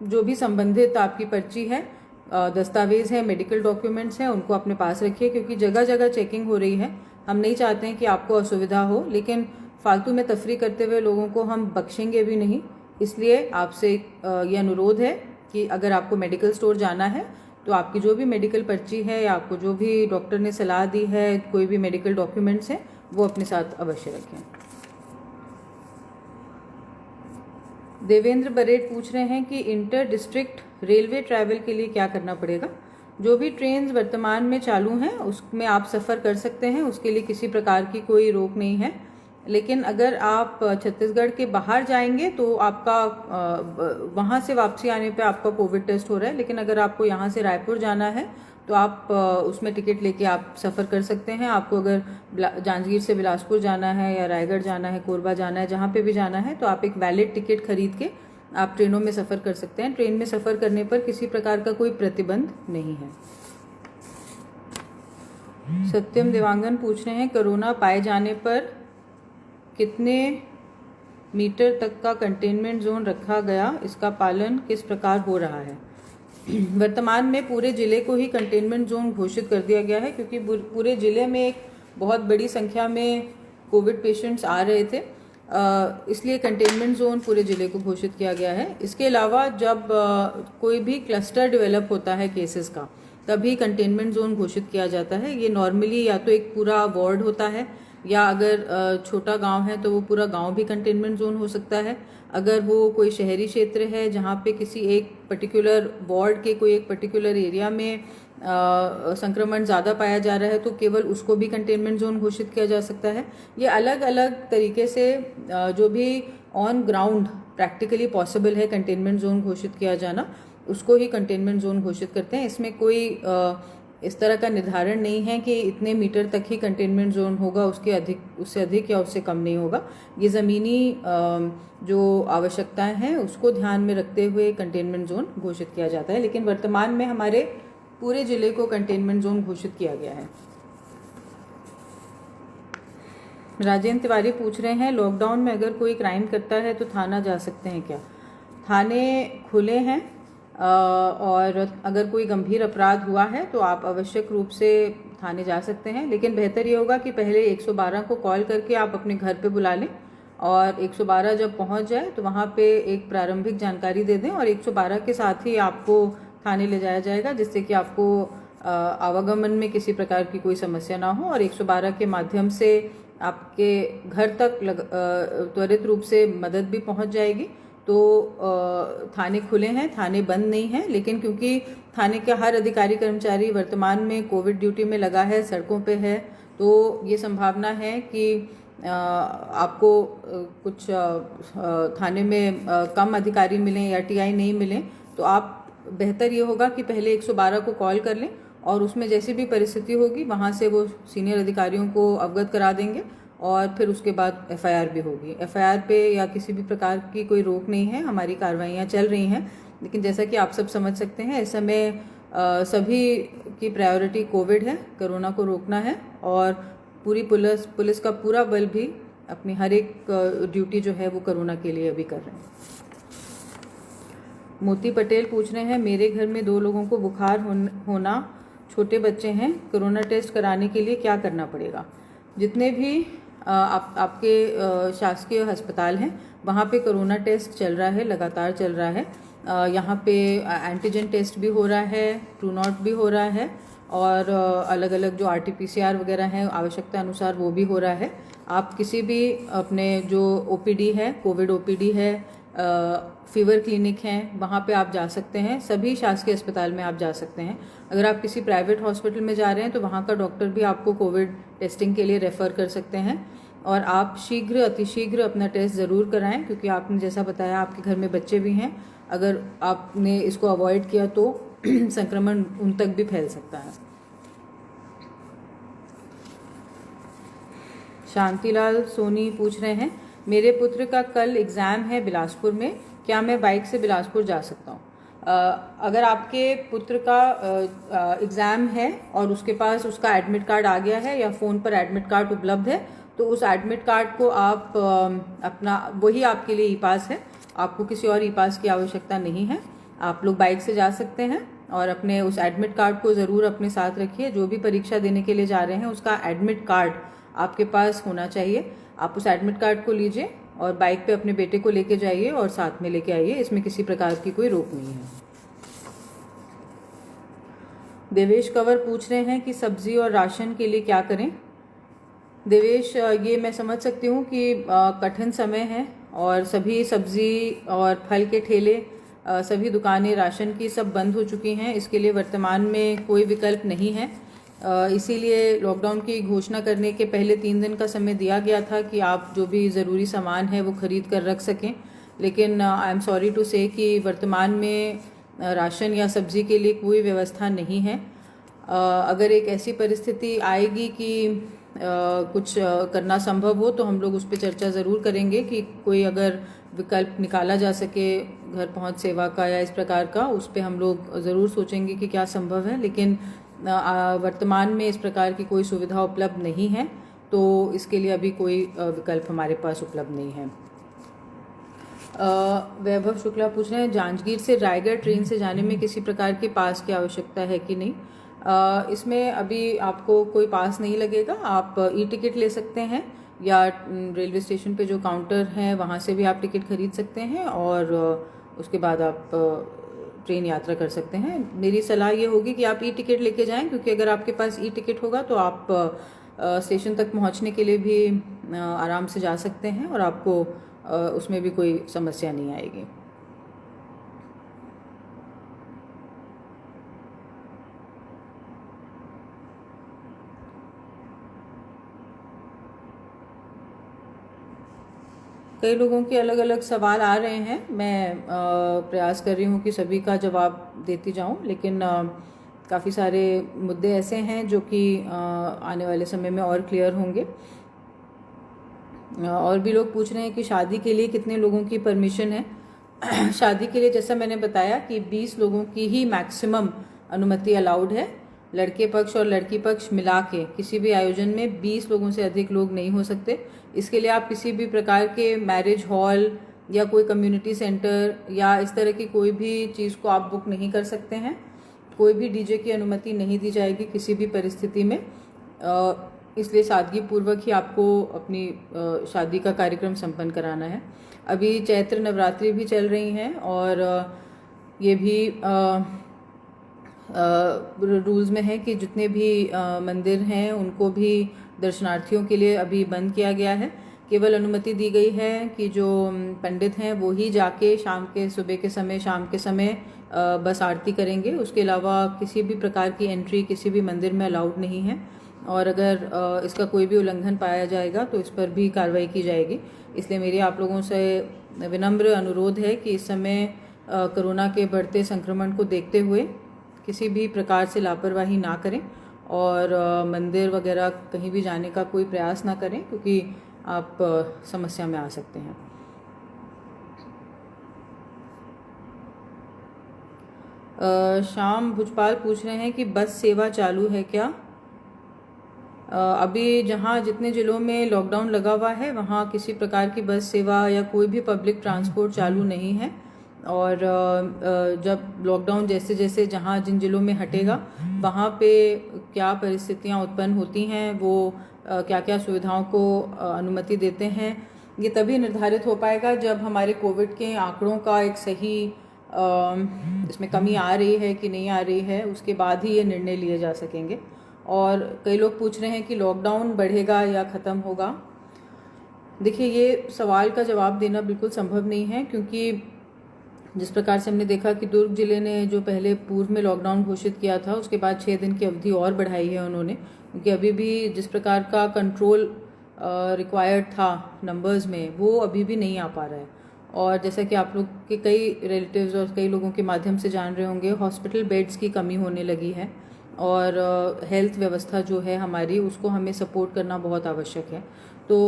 जो भी संबंधित आपकी पर्ची है, दस्तावेज़ है, मेडिकल डॉक्यूमेंट्स हैं, उनको अपने पास रखिए, क्योंकि जगह जगह चेकिंग हो रही है। हम नहीं चाहते हैं कि आपको असुविधा हो, लेकिन फालतू में तफरी करते हुए लोगों को हम बख्शेंगे भी नहीं। इसलिए आपसे ये अनुरोध है कि अगर आपको मेडिकल स्टोर जाना है तो आपकी जो भी मेडिकल पर्ची है या आपको जो भी डॉक्टर ने सलाह दी है, कोई भी मेडिकल डॉक्यूमेंट्स हैं, वो अपने साथ अवश्य रखें। देवेंद्र बरेट पूछ रहे हैं कि इंटर डिस्ट्रिक्ट रेलवे ट्रैवल के लिए क्या करना पड़ेगा? जो भी ट्रेन्स वर्तमान में चालू हैं उसमें आप सफ़र कर सकते हैं, उसके लिए किसी प्रकार की कोई रोक नहीं है। लेकिन अगर आप छत्तीसगढ़ के बाहर जाएंगे तो आपका वहाँ से वापसी आने पे आपका कोविड टेस्ट हो रहा है, लेकिन अगर आपको यहाँ से रायपुर जाना है तो आप उसमें टिकट लेके आप सफ़र कर सकते हैं। आपको अगर जांजगीर से बिलासपुर जाना है या रायगढ़ जाना है, कोरबा जाना है, जहाँ पे भी जाना है तो आप एक वैलिड टिकट खरीद के आप ट्रेनों में सफ़र कर सकते हैं। ट्रेन में सफ़र करने पर किसी प्रकार का कोई प्रतिबंध नहीं है। सत्यम देवांगन पूछ रहे हैं, कोरोना पाए जाने पर कितने मीटर तक का कंटेनमेंट जोन रखा गया, इसका पालन किस प्रकार हो रहा है? वर्तमान में पूरे ज़िले को ही कंटेनमेंट जोन घोषित कर दिया गया है, क्योंकि पूरे ज़िले में एक बहुत बड़ी संख्या में कोविड पेशेंट्स आ रहे थे। इसलिए कंटेनमेंट जोन पूरे ज़िले को घोषित किया गया है। इसके अलावा जब कोई भी क्लस्टर डेवलप होता है केसेस का, तभी कंटेनमेंट जोन घोषित किया जाता है। ये नॉर्मली या तो एक पूरा वार्ड होता है, या अगर छोटा गांव है तो वो पूरा गांव भी कंटेनमेंट जोन हो सकता है। अगर वो कोई शहरी क्षेत्र है जहाँ पे किसी एक पर्टिकुलर वार्ड के कोई एक पर्टिकुलर एरिया में संक्रमण ज़्यादा पाया जा रहा है तो केवल उसको भी कंटेनमेंट जोन घोषित किया जा सकता है। ये अलग अलग तरीके से जो भी ऑन ग्राउंड प्रैक्टिकली पॉसिबल है कंटेनमेंट जोन घोषित किया जाना, उसको ही कंटेनमेंट जोन घोषित करते हैं। इसमें कोई इस तरह का निर्धारण नहीं है कि इतने मीटर तक ही कंटेनमेंट जोन होगा, उससे अधिक या उससे कम नहीं होगा। ये ज़मीनी जो आवश्यकताएं हैं उसको ध्यान में रखते हुए कंटेनमेंट जोन घोषित किया जाता है। लेकिन वर्तमान में हमारे पूरे जिले को कंटेनमेंट जोन घोषित किया गया है। राजेंद्र तिवारी पूछ रहे हैं, लॉकडाउन में अगर कोई क्राइम करता है तो थाना जा सकते हैं क्या? थाने खुले हैं और अगर कोई गंभीर अपराध हुआ है तो आप आवश्यक रूप से थाने जा सकते हैं। लेकिन बेहतर ये होगा कि पहले 112 को कॉल करके आप अपने घर पे बुला लें, और 112 जब पहुंच जाए तो वहां पे एक प्रारंभिक जानकारी दे दें, और 112 के साथ ही आपको थाने ले जाया जाएगा, जिससे कि आपको आवागमन में किसी प्रकार की कोई समस्या ना हो, और 112 के माध्यम से आपके घर तक त्वरित रूप से मदद भी पहुंच जाएगी। तो थाने खुले हैं, थाने बंद नहीं हैं, लेकिन क्योंकि थाने का हर अधिकारी कर्मचारी वर्तमान में कोविड ड्यूटी में लगा है, सड़कों पे है, तो ये संभावना है कि आपको कुछ थाने में कम अधिकारी मिलें या टीआई नहीं मिलें। तो आप बेहतर ये होगा कि पहले 112 को कॉल कर लें, और उसमें जैसी भी परिस्थिति होगी वहाँ से वो सीनियर अधिकारियों को अवगत करा देंगे, और फिर उसके बाद एफआईआर भी होगी। एफआईआर पे या किसी भी प्रकार की कोई रोक नहीं है, हमारी कार्रवाइयाँ चल रही हैं। लेकिन जैसा कि आप सब समझ सकते हैं, इस समय सभी की प्रायोरिटी कोविड है, कोरोना को रोकना है, और पूरी पुलिस का पूरा बल भी अपनी हर एक ड्यूटी जो है वो कोरोना के लिए अभी कर रहे हैं। मोती पटेल पूछ रहे हैं, मेरे घर में 2 लोगों को बुखार होना, छोटे बच्चे हैं, कोरोना टेस्ट कराने के लिए क्या करना पड़ेगा? जितने भी आपके शासकीय अस्पताल हैं वहाँ पे कोरोना टेस्ट चल रहा है, लगातार चल रहा है। यहाँ पे एंटीजन टेस्ट भी हो रहा है, ट्रू नॉट भी हो रहा है, और अलग अलग जो RT-PCR वगैरह हैं आवश्यकता अनुसार वो भी हो रहा है। आप किसी भी अपने जो OPD है, कोविड OPD है, फीवर क्लिनिक हैं, वहाँ पे आप जा सकते हैं। सभी शासकीय अस्पताल में आप जा सकते हैं। अगर आप किसी प्राइवेट हॉस्पिटल में जा रहे हैं तो वहाँ का डॉक्टर भी आपको कोविड टेस्टिंग के लिए रेफ़र कर सकते हैं, और आप अतिशीघ्र अपना टेस्ट ज़रूर कराएं, क्योंकि आपने जैसा बताया आपके घर में बच्चे भी हैं। अगर आपने इसको अवॉइड किया तो संक्रमण उन तक भी फैल सकता है। शांतिलाल सोनी पूछ रहे हैं, मेरे पुत्र का कल एग्ज़ाम है बिलासपुर में, क्या मैं बाइक से बिलासपुर जा सकता हूँ? अगर आपके पुत्र का एग्ज़ाम है और उसके पास उसका एडमिट कार्ड आ गया है या फ़ोन पर एडमिट कार्ड उपलब्ध है, तो उस एडमिट कार्ड को आप अपना, वही आपके लिए ई-पास है, आपको किसी और ई-पास की आवश्यकता नहीं है। आप लोग बाइक से जा सकते हैं, और अपने उस एडमिट कार्ड को ज़रूर अपने साथ रखिए। जो भी परीक्षा देने के लिए जा रहे हैं उसका एडमिट कार्ड आपके पास होना चाहिए। आप उस एडमिट कार्ड को लीजिए और बाइक पे अपने बेटे को लेके जाइए और साथ में लेके आइए, इसमें किसी प्रकार की कोई रोक नहीं है। देवेश कंवर पूछ रहे हैं कि सब्जी और राशन के लिए क्या करें? देवेश, ये मैं समझ सकती हूँ कि कठिन समय है, और सभी सब्जी और फल के ठेले, सभी दुकानें राशन की सब बंद हो चुकी हैं। इसके लिए वर्तमान में कोई विकल्प नहीं है। इसीलिए लॉकडाउन की घोषणा करने के पहले 3 दिन का समय दिया गया था कि आप जो भी ज़रूरी सामान है वो खरीद कर रख सकें। लेकिन आई एम सॉरी टू से कि वर्तमान में राशन या सब्ज़ी के लिए कोई व्यवस्था नहीं है। अगर एक ऐसी परिस्थिति आएगी कि कुछ करना संभव हो तो हम लोग उस पर चर्चा ज़रूर करेंगे कि कोई अगर विकल्प निकाला जा सके घर पहुंच सेवा का या इस प्रकार का, उस पर हम लोग ज़रूर सोचेंगे कि क्या संभव है। लेकिन वर्तमान में इस प्रकार की कोई सुविधा उपलब्ध नहीं है, तो इसके लिए अभी कोई विकल्प हमारे पास उपलब्ध नहीं है। वैभव शुक्ला पूछ रहे हैं, जांजगीर से रायगढ़ ट्रेन से जाने में किसी प्रकार के पास की आवश्यकता है कि नहीं? इसमें अभी आपको कोई पास नहीं लगेगा। आप ई टिकट ले सकते हैं, या रेलवे स्टेशन पे जो काउंटर हैं वहाँ से भी आप टिकट खरीद सकते हैं और उसके बाद आप ट्रेन यात्रा कर सकते हैं। मेरी सलाह ये होगी कि आप ई टिकट लेके जाएं, क्योंकि अगर आपके पास ई टिकट होगा तो आप स्टेशन तक पहुंचने के लिए भी आराम से जा सकते हैं और आपको उसमें भी कोई समस्या नहीं आएगी। कई लोगों के अलग अलग सवाल आ रहे हैं, मैं प्रयास कर रही हूँ कि सभी का जवाब देती जाऊँ, लेकिन काफ़ी सारे मुद्दे ऐसे हैं जो कि आने वाले समय में और क्लियर होंगे। और भी लोग पूछ रहे हैं कि शादी के लिए कितने लोगों की परमिशन है। शादी के लिए जैसा मैंने बताया कि 20 लोगों की ही मैक्सिमम अनुमति अलाउड है। लड़के पक्ष और लड़की पक्ष मिला के किसी भी आयोजन में 20 लोगों से अधिक लोग नहीं हो सकते। इसके लिए आप किसी भी प्रकार के मैरिज हॉल या कोई कम्युनिटी सेंटर या इस तरह की कोई भी चीज़ को आप बुक नहीं कर सकते हैं। कोई भी डीजे की अनुमति नहीं दी जाएगी किसी भी परिस्थिति में। इसलिए सादगी पूर्वक ही आपको अपनी शादी का कार्यक्रम संपन्न कराना है। अभी चैत्र नवरात्रि भी चल रही हैं और ये भी रूल्स में है कि जितने भी मंदिर हैं उनको भी दर्शनार्थियों के लिए अभी बंद किया गया है। केवल अनुमति दी गई है कि जो पंडित हैं वो ही जाके शाम के सुबह के समय शाम के समय बस आरती करेंगे। उसके अलावा किसी भी प्रकार की एंट्री किसी भी मंदिर में अलाउड नहीं है और अगर इसका कोई भी उल्लंघन पाया जाएगा तो इस पर भी कार्रवाई की जाएगी। इसलिए मेरी आप लोगों से विनम्र अनुरोध है कि इस समय कोरोना के बढ़ते संक्रमण को देखते हुए किसी भी प्रकार से लापरवाही ना करें और मंदिर वगैरह कहीं भी जाने का कोई प्रयास ना करें, क्योंकि आप समस्या में आ सकते हैं। शाम भुजपाल पूछ रहे हैं कि बस सेवा चालू है क्या। अभी जहाँ जितने ज़िलों में लॉकडाउन लगा हुआ है वहाँ किसी प्रकार की बस सेवा या कोई भी पब्लिक ट्रांसपोर्ट चालू नहीं है। और जब लॉकडाउन जैसे जैसे जहाँ जिन ज़िलों में हटेगा वहाँ पे क्या परिस्थितियाँ उत्पन्न होती हैं, वो क्या क्या सुविधाओं को अनुमति देते हैं, ये तभी निर्धारित हो पाएगा जब हमारे कोविड के आंकड़ों का एक सही इसमें कमी आ रही है कि नहीं आ रही है, उसके बाद ही ये निर्णय लिए जा सकेंगे। और कई लोग पूछ रहे हैं कि लॉकडाउन बढ़ेगा या ख़त्म होगा। देखिए, ये सवाल का जवाब देना बिल्कुल संभव नहीं है, क्योंकि जिस प्रकार से हमने देखा कि दुर्ग जिले ने जो पहले पूर्व में लॉकडाउन घोषित किया था उसके बाद 6 दिन की अवधि और बढ़ाई है उन्होंने, क्योंकि अभी भी जिस प्रकार का कंट्रोल रिक्वायर्ड था नंबर्स में वो अभी भी नहीं आ पा रहा है। और जैसा कि आप लोग के कई रिलेटिव्स और कई लोगों के माध्यम से जान रहे होंगे, हॉस्पिटल बेड्स की कमी होने लगी है और हेल्थ व्यवस्था जो है हमारी उसको हमें सपोर्ट करना बहुत आवश्यक है। तो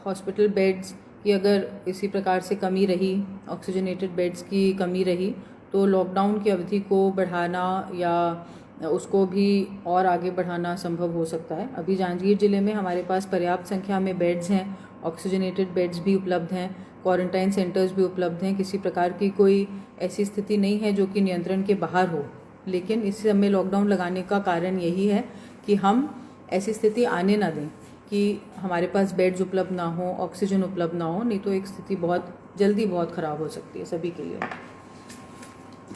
हॉस्पिटल बेड्स की अगर इसी प्रकार से कमी रही, ऑक्सीजनेटेड बेड्स की कमी रही, तो लॉकडाउन की अवधि को बढ़ाना या उसको भी और आगे बढ़ाना संभव हो सकता है। अभी जांजगीर ज़िले में हमारे पास पर्याप्त संख्या में बेड्स हैं, ऑक्सीजनेटेड बेड्स भी उपलब्ध हैं, क्वारंटाइन सेंटर्स भी उपलब्ध हैं। किसी प्रकार की कोई ऐसी स्थिति नहीं है जो कि नियंत्रण के बाहर हो। लेकिन इस समय लॉकडाउन लगाने का कारण यही है कि हम ऐसी स्थिति आने ना दें कि हमारे पास बेड्स उपलब्ध ना हो, ऑक्सीजन उपलब्ध ना हो, नहीं तो एक स्थिति बहुत जल्दी बहुत ख़राब हो सकती है सभी के लिए।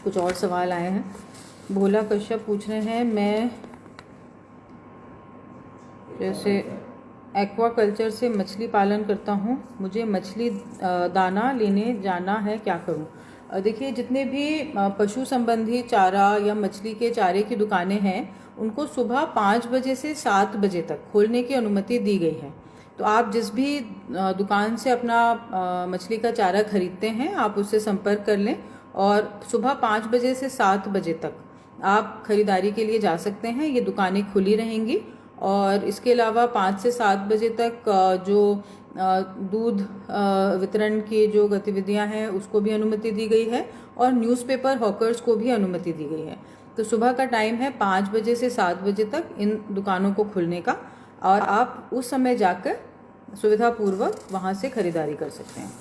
कुछ और सवाल आए हैं। भोला कश्यप पूछ रहे हैं, मैं जैसे एक्वाकल्चर से मछली पालन करता हूँ, मुझे मछली दाना लेने जाना है, क्या करूँ। देखिए, जितने भी पशु संबंधी चारा या मछली के चारे की दुकानें हैं उनको सुबह 5 बजे से 7 बजे तक खोलने की अनुमति दी गई है। तो आप जिस भी दुकान से अपना मछली का चारा खरीदते हैं आप उससे संपर्क कर लें और सुबह 5 बजे से 7 बजे तक आप खरीदारी के लिए जा सकते हैं। ये दुकानें खुली रहेंगी और इसके अलावा 5 से 7 बजे तक जो दूध वितरण की जो गतिविधियां हैं उसको भी अनुमति दी गई है और न्यूज़पेपर हॉकर्स को भी अनुमति दी गई है। तो सुबह का टाइम है 5 बजे से 7 बजे तक इन दुकानों को खुलने का और आप उस समय जाकर सुविधापूर्वक वहाँ से खरीदारी कर सकते हैं।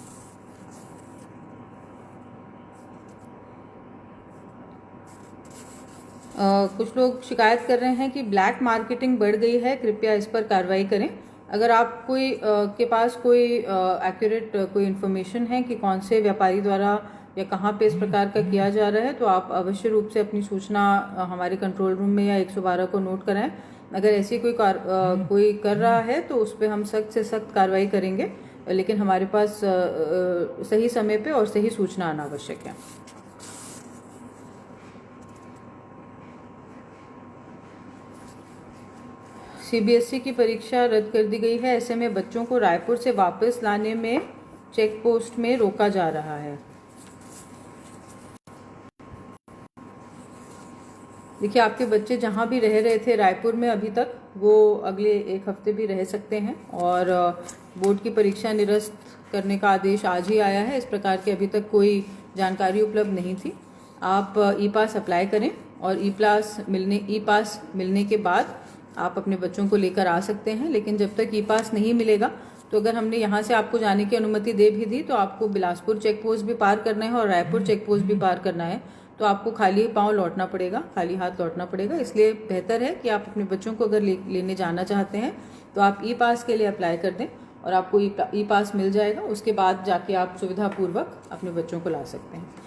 कुछ लोग शिकायत कर रहे हैं कि ब्लैक मार्केटिंग बढ़ गई है, कृपया इस पर कार्रवाई करें। अगर आप कोई के पास कोई एक्यूरेट कोई इन्फॉर्मेशन है कि कौन से व्यापारी द्वारा या कहाँ पे इस प्रकार का किया जा रहा है, तो आप अवश्य रूप से अपनी सूचना हमारे कंट्रोल रूम में या 112 को नोट कराएं। अगर ऐसी कोई कर रहा है तो उस पर हम सख्त से सख्त कार्रवाई करेंगे, लेकिन हमारे पास सही समय पे और सही सूचना आना आवश्यक है। सीबीएसई की परीक्षा रद्द कर दी गई है, ऐसे में बच्चों को रायपुर से वापस लाने में चेक पोस्ट में रोका जा रहा है। देखिए, आपके बच्चे जहाँ भी रह रहे थे रायपुर में अभी तक, वो अगले 1 हफ्ते भी रह सकते हैं, और बोर्ड की परीक्षा निरस्त करने का आदेश आज ही आया है। इस प्रकार की अभी तक कोई जानकारी उपलब्ध नहीं थी। आप ई पास अप्लाई करें, और ई पास मिलने के बाद आप अपने बच्चों को लेकर आ सकते हैं। लेकिन जब तक ई पास नहीं मिलेगा, तो अगर हमने यहाँ से आपको जाने की अनुमति दे भी दी, तो आपको बिलासपुर चेक पोस्ट भी पार करना है और रायपुर चेक पोस्ट भी पार करना है, तो आपको खाली पाँव लौटना पड़ेगा, खाली हाथ लौटना पड़ेगा। इसलिए बेहतर है कि आप अपने बच्चों को अगर लेने जाना चाहते हैं तो आप ई पास के लिए अप्लाई कर दें, और आपको ई पास मिल जाएगा। उसके बाद जाके आप सुविधापूर्वक अपने बच्चों को ला सकते हैं।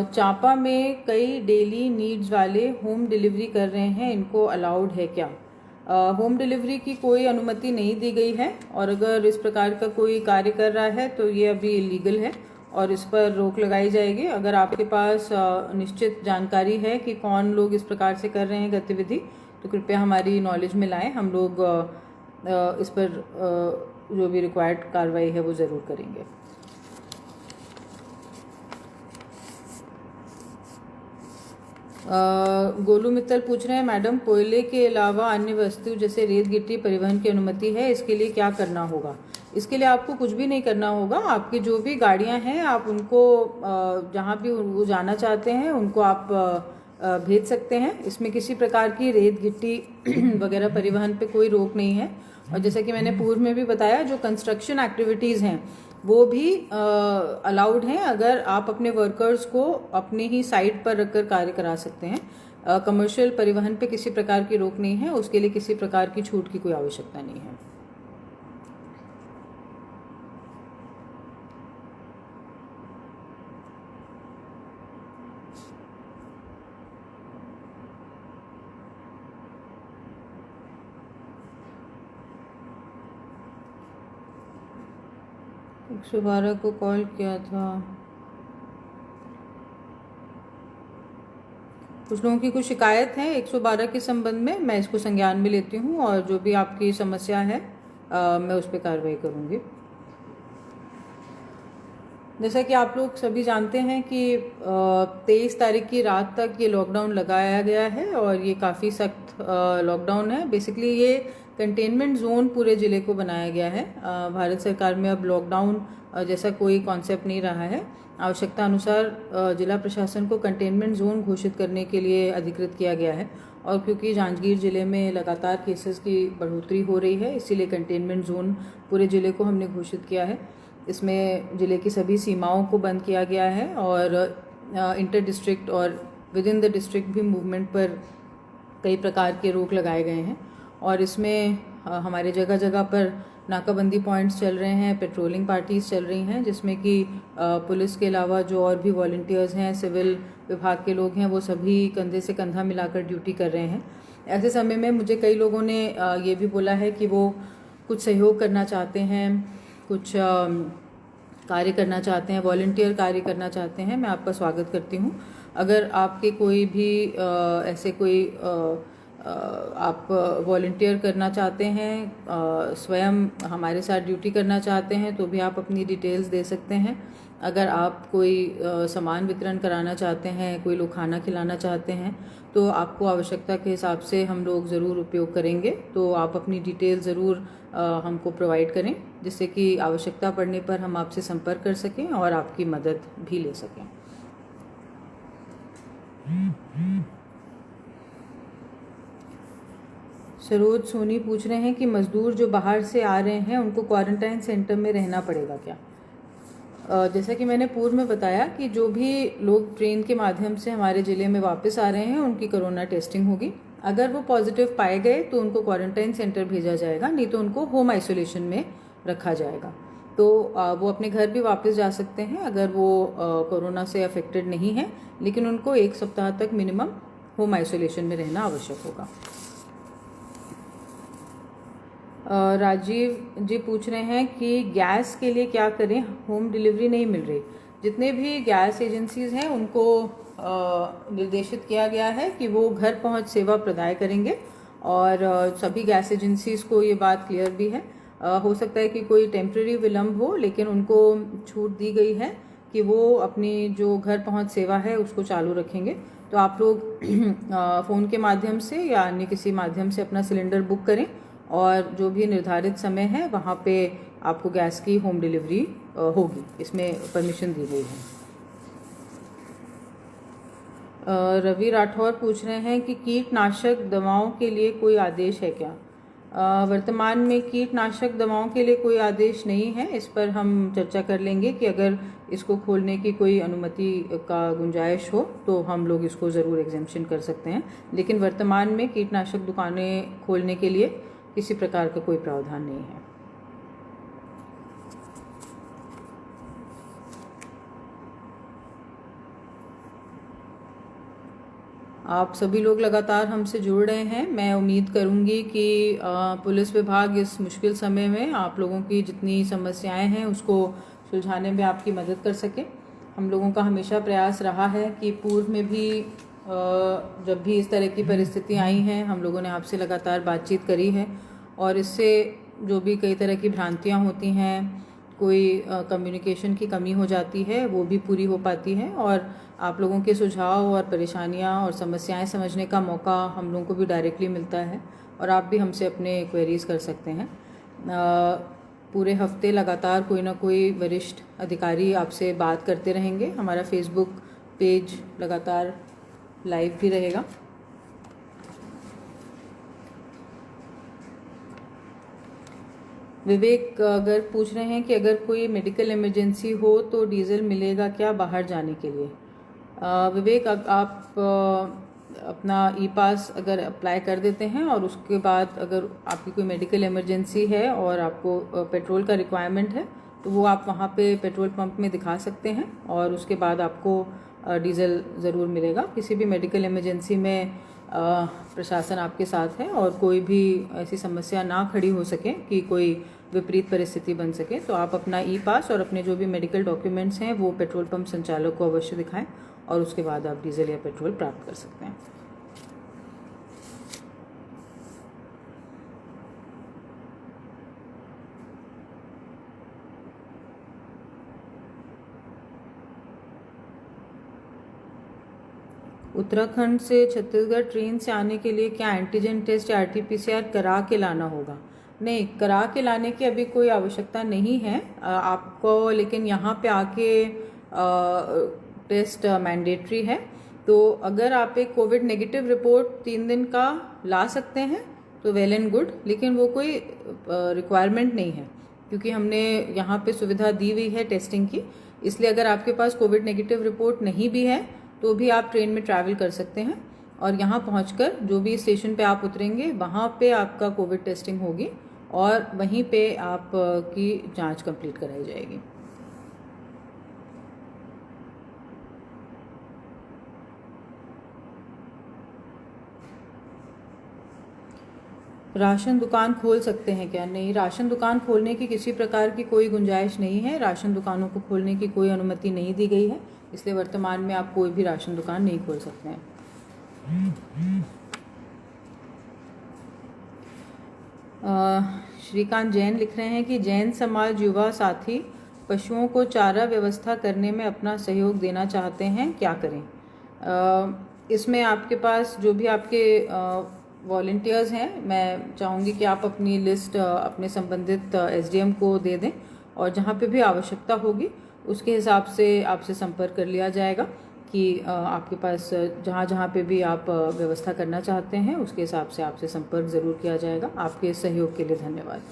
चांपा में कई डेली नीड्स वाले होम डिलीवरी कर रहे हैं, इनको अलाउड है क्या? होम डिलीवरी की कोई अनुमति नहीं दी गई है, और अगर इस प्रकार का कोई कार्य कर रहा है तो ये अभी इलीगल है और इस पर रोक लगाई जाएगी। अगर आपके पास निश्चित जानकारी है कि कौन लोग इस प्रकार से कर रहे हैं गतिविधि, तो कृपया हमारी नॉलेज में लाएं। हम लोग इस पर जो भी रिक्वायर्ड कार्रवाई है वो ज़रूर करेंगे। गोलू मित्तल पूछ रहे हैं, मैडम कोयले के अलावा अन्य वस्तु जैसे रेत गिट्टी परिवहन की अनुमति है, इसके लिए क्या करना होगा? इसके लिए आपको कुछ भी नहीं करना होगा। आपकी जो भी गाड़ियां हैं, आप उनको जहां भी वो जाना चाहते हैं उनको आप भेज सकते हैं। इसमें किसी प्रकार की रेत गिट्टी वगैरह परिवहन पे कोई रोक नहीं है। और जैसा कि मैंने पूर्व में भी बताया, जो कंस्ट्रक्शन एक्टिविटीज़ हैं वो भी अलाउड हैं, अगर आप अपने वर्कर्स को अपने ही साइट पर रखकर कार्य करा सकते हैं। कमर्शियल परिवहन पे किसी प्रकार की रोक नहीं है, उसके लिए किसी प्रकार की छूट की कोई आवश्यकता नहीं है। एक 112 को कॉल किया था। कुछ लोगों की कुछ शिकायत है 112 के संबंध में, मैं इसको संज्ञान में लेती हूँ, और जो भी आपकी समस्या है मैं उस पर कार्रवाई करूँगी। जैसा कि आप लोग सभी जानते हैं कि 23 तारीख की रात तक ये लॉकडाउन लगाया गया है, और ये काफ़ी सख्त लॉकडाउन है। बेसिकली ये कंटेनमेंट जोन पूरे ज़िले को बनाया गया है। भारत सरकार में अब लॉकडाउन जैसा कोई कॉन्सेप्ट नहीं रहा है। आवश्यकता अनुसार जिला प्रशासन को कंटेनमेंट जोन घोषित करने के लिए अधिकृत किया गया है, और क्योंकि जांजगीर ज़िले में लगातार केसेस की बढ़ोतरी हो रही है, इसीलिए कंटेनमेंट जोन पूरे ज़िले को हमने घोषित किया है। इसमें ज़िले की सभी सीमाओं को बंद किया गया है, और इंटर डिस्ट्रिक्ट और विद इन द डिस्ट्रिक्ट भी मूवमेंट पर कई प्रकार के रोक लगाए गए हैं। और इसमें हमारे जगह जगह पर नाकाबंदी पॉइंट्स चल रहे हैं, पेट्रोलिंग पार्टीज चल रही हैं, जिसमें कि पुलिस के अलावा जो और भी वॉलंटियर्स हैं, सिविल विभाग के लोग हैं, वो सभी कंधे से कंधा मिलाकर ड्यूटी कर रहे हैं। ऐसे समय में मुझे कई लोगों ने ये भी बोला है कि वो कुछ सहयोग करना चाहते हैं, कुछ कार्य करना चाहते हैं, वॉलंटियर कार्य करना चाहते हैं। मैं आपका स्वागत करती हूँ। अगर आपके कोई भी ऐसे कोई आप वॉलंटियर करना चाहते हैं, स्वयं हमारे साथ ड्यूटी करना चाहते हैं, तो भी आप अपनी डिटेल्स दे सकते हैं। अगर आप कोई सामान वितरण कराना चाहते हैं, कोई लोग खाना खिलाना चाहते हैं, तो आपको आवश्यकता के हिसाब से हम लोग ज़रूर उपयोग करेंगे। तो आप अपनी डिटेल ज़रूर हमको प्रोवाइड करें, जिससे कि आवश्यकता पड़ने पर हम आपसे संपर्क कर सकें और आपकी मदद भी ले सकें। सरोज सोनी पूछ रहे हैं कि मज़दूर जो बाहर से आ रहे हैं उनको क्वारंटाइन सेंटर में रहना पड़ेगा क्या? जैसा कि मैंने पूर्व में बताया कि जो भी लोग ट्रेन के माध्यम से हमारे ज़िले में वापस आ रहे हैं उनकी कोरोना टेस्टिंग होगी। अगर वो पॉजिटिव पाए गए तो उनको क्वारंटाइन सेंटर भेजा जाएगा, नहीं तो उनको होम आइसोलेशन में रखा जाएगा। तो वो अपने घर भी वापस जा सकते हैं अगर वो कोरोना से अफेक्टेड नहीं है, लेकिन उनको 1 सप्ताह तक मिनिमम होम आइसोलेशन में रहना आवश्यक होगा। राजीव जी पूछ रहे हैं कि गैस के लिए क्या करें, होम डिलीवरी नहीं मिल रही। जितने भी गैस एजेंसीज़ हैं उनको निर्देशित किया गया है कि वो घर पहुंच सेवा प्रदान करेंगे, और सभी गैस एजेंसीज़ को ये बात क्लियर भी है। हो सकता है कि कोई टेम्प्रेरी विलम्ब हो, लेकिन उनको छूट दी गई है कि वो अपनी जो घर पहुंच सेवा है उसको चालू रखेंगे। तो आप लोग फ़ोन के माध्यम से या अन्य किसी माध्यम से अपना सिलेंडर बुक करें, और जो भी निर्धारित समय है वहाँ पे आपको गैस की होम डिलीवरी होगी, इसमें परमिशन दी गई है। रवि राठौर पूछ रहे हैं कि कीटनाशक दवाओं के लिए कोई आदेश है क्या। वर्तमान में कीटनाशक दवाओं के लिए कोई आदेश नहीं है। इस पर हम चर्चा कर लेंगे कि अगर इसको खोलने की कोई अनुमति का गुंजाइश हो तो हम लोग इसको ज़रूर एग्जेम्पशन कर सकते हैं, लेकिन वर्तमान में कीटनाशक दुकानें खोलने के लिए किसी प्रकार का कोई प्रावधान नहीं है। आप सभी लोग लगातार हमसे जुड़ रहे हैं। मैं उम्मीद करूंगी कि पुलिस विभाग इस मुश्किल समय में आप लोगों की जितनी समस्याएं हैं उसको सुलझाने में आपकी मदद कर सके। हम लोगों का हमेशा प्रयास रहा है कि पूर्व में भी जब भी इस तरह की परिस्थिति आई हैं हम लोगों ने आपसे लगातार बातचीत करी है, और इससे जो भी कई तरह की भ्रांतियाँ होती हैं, कोई कम्युनिकेशन की कमी हो जाती है, वो भी पूरी हो पाती है, और आप लोगों के सुझाव और परेशानियाँ और समस्याएं समझने का मौका हम लोगों को भी डायरेक्टली मिलता है, और आप भी हमसे अपने क्वेरीज कर सकते हैं। पूरे हफ्ते लगातार कोई ना कोई वरिष्ठ अधिकारी आपसे बात करते रहेंगे। हमारा फेसबुक पेज लगातार लाइव भी रहेगा। विवेक अगर पूछ रहे हैं कि अगर कोई मेडिकल इमरजेंसी हो तो डीजल मिलेगा क्या बाहर जाने के लिए। विवेक, आप अपना ई पास अगर अप्लाई कर देते हैं और उसके बाद अगर आपकी कोई मेडिकल इमरजेंसी है और आपको पेट्रोल का रिक्वायरमेंट है तो वो आप वहाँ पे पेट्रोल पंप में दिखा सकते हैं, और उसके बाद आपको डीजल ज़रूर मिलेगा। किसी भी मेडिकल इमरजेंसी में प्रशासन आपके साथ है, और कोई भी ऐसी समस्या ना खड़ी हो सके कि कोई विपरीत परिस्थिति बन सके तो आप अपना ई पास और अपने जो भी मेडिकल डॉक्यूमेंट्स हैं वो पेट्रोल पंप संचालक को अवश्य दिखाएं, और उसके बाद आप डीजल या पेट्रोल प्राप्त कर सकते हैं। उत्तराखंड से छत्तीसगढ़ ट्रेन से आने के लिए क्या एंटीजन टेस्ट या RT-PCR करा के लाना होगा? नहीं, करा के लाने की अभी कोई आवश्यकता नहीं है आपको, लेकिन यहाँ पे आके टेस्ट मैंडेटरी है। तो अगर आप एक कोविड नेगेटिव रिपोर्ट 3 दिन का ला सकते हैं तो वेल एंड गुड, लेकिन वो कोई रिक्वायरमेंट नहीं है, क्योंकि हमने यहाँ पे सुविधा दी हुई है टेस्टिंग की। इसलिए अगर आपके पास कोविड नेगेटिव रिपोर्ट नहीं भी है तो भी आप ट्रेन में ट्रैवल कर सकते हैं, और यहाँ पहुँचकर जो भी स्टेशन पे आप उतरेंगे वहाँ पे आपका कोविड टेस्टिंग होगी, और वहीं पे आप की जांच कंप्लीट कराई जाएगी। राशन दुकान खोल सकते हैं क्या? नहीं, राशन दुकान खोलने की किसी प्रकार की कोई गुंजाइश नहीं है। राशन दुकानों को खोलने की कोई अनुमति नहीं दी गई है, इसलिए वर्तमान में आप कोई भी राशन दुकान नहीं खोल सकते हैं। श्रीकांत जैन लिख रहे हैं कि जैन समाज युवा साथी पशुओं को चारा व्यवस्था करने में अपना सहयोग देना चाहते हैं, क्या करें? इसमें आपके पास जो भी आपके वॉलंटियर्स हैं, मैं चाहूँगी कि आप अपनी लिस्ट अपने संबंधित SDM को दे दें, और जहाँ पे भी आवश्यकता होगी उसके हिसाब से आपसे संपर्क कर लिया जाएगा कि आपके पास जहाँ जहाँ पे भी आप व्यवस्था करना चाहते हैं उसके हिसाब से आपसे संपर्क ज़रूर किया जाएगा। आपके सहयोग के लिए धन्यवाद।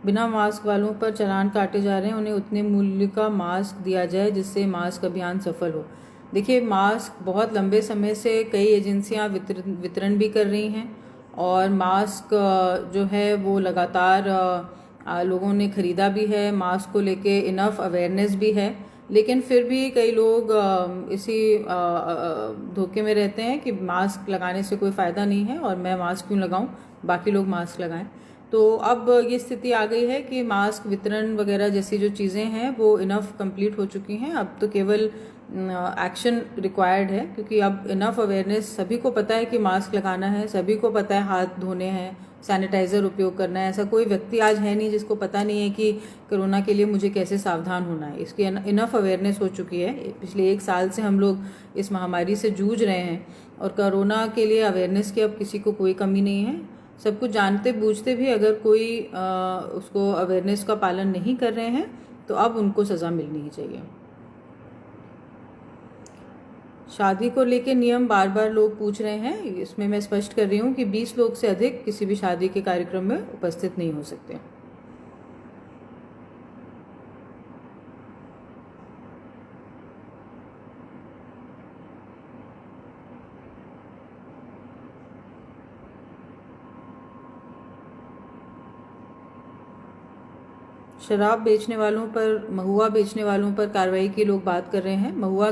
बिना मास्क वालों पर चालान काटे जा रहे हैं, उन्हें उतने मूल्य का मास्क दिया जाए जिससे मास्क अभियान सफल हो। देखिए, मास्क बहुत लंबे समय से कई एजेंसियां वितरण भी कर रही हैं और मास्क जो है वो लगातार लोगों ने ख़रीदा भी है। मास्क को लेके इनफ अवेयरनेस भी है, लेकिन फिर भी कई लोग इसी धोखे में रहते हैं कि मास्क लगाने से कोई फ़ायदा नहीं है और मैं मास्क क्यों लगाऊं, बाकी लोग मास्क लगाएं। तो अब ये स्थिति आ गई है कि मास्क वितरण वगैरह जैसी जो चीज़ें हैं वो इनफ कंप्लीट हो चुकी हैं। अब तो केवल एक्शन रिक्वायर्ड है, क्योंकि अब इनफ अवेयरनेस, सभी को पता है कि मास्क लगाना है, सभी को पता है हाथ धोने हैं, सैनिटाइज़र उपयोग करना है। ऐसा कोई व्यक्ति आज है नहीं जिसको पता नहीं है कि कोरोना के लिए मुझे कैसे सावधान होना है। इसकी इनफ अवेयरनेस हो चुकी है। पिछले 1 साल से हम लोग इस महामारी से जूझ रहे हैं और कोरोना के लिए अवेयरनेस की अब किसी को कोई कमी नहीं है। सब कुछ जानते बूझते भी अगर कोई उसको अवेयरनेस का पालन नहीं कर रहे हैं तो अब उनको सज़ा मिलनी ही चाहिए। शादी को लेके नियम बार बार लोग पूछ रहे हैं, इसमें मैं स्पष्ट कर रही हूँ कि 20 लोग से अधिक किसी भी शादी के कार्यक्रम में उपस्थित नहीं हो सकते। शराब बेचने वालों पर, महुआ बेचने वालों पर कार्रवाई की लोग बात कर रहे हैं। महुआ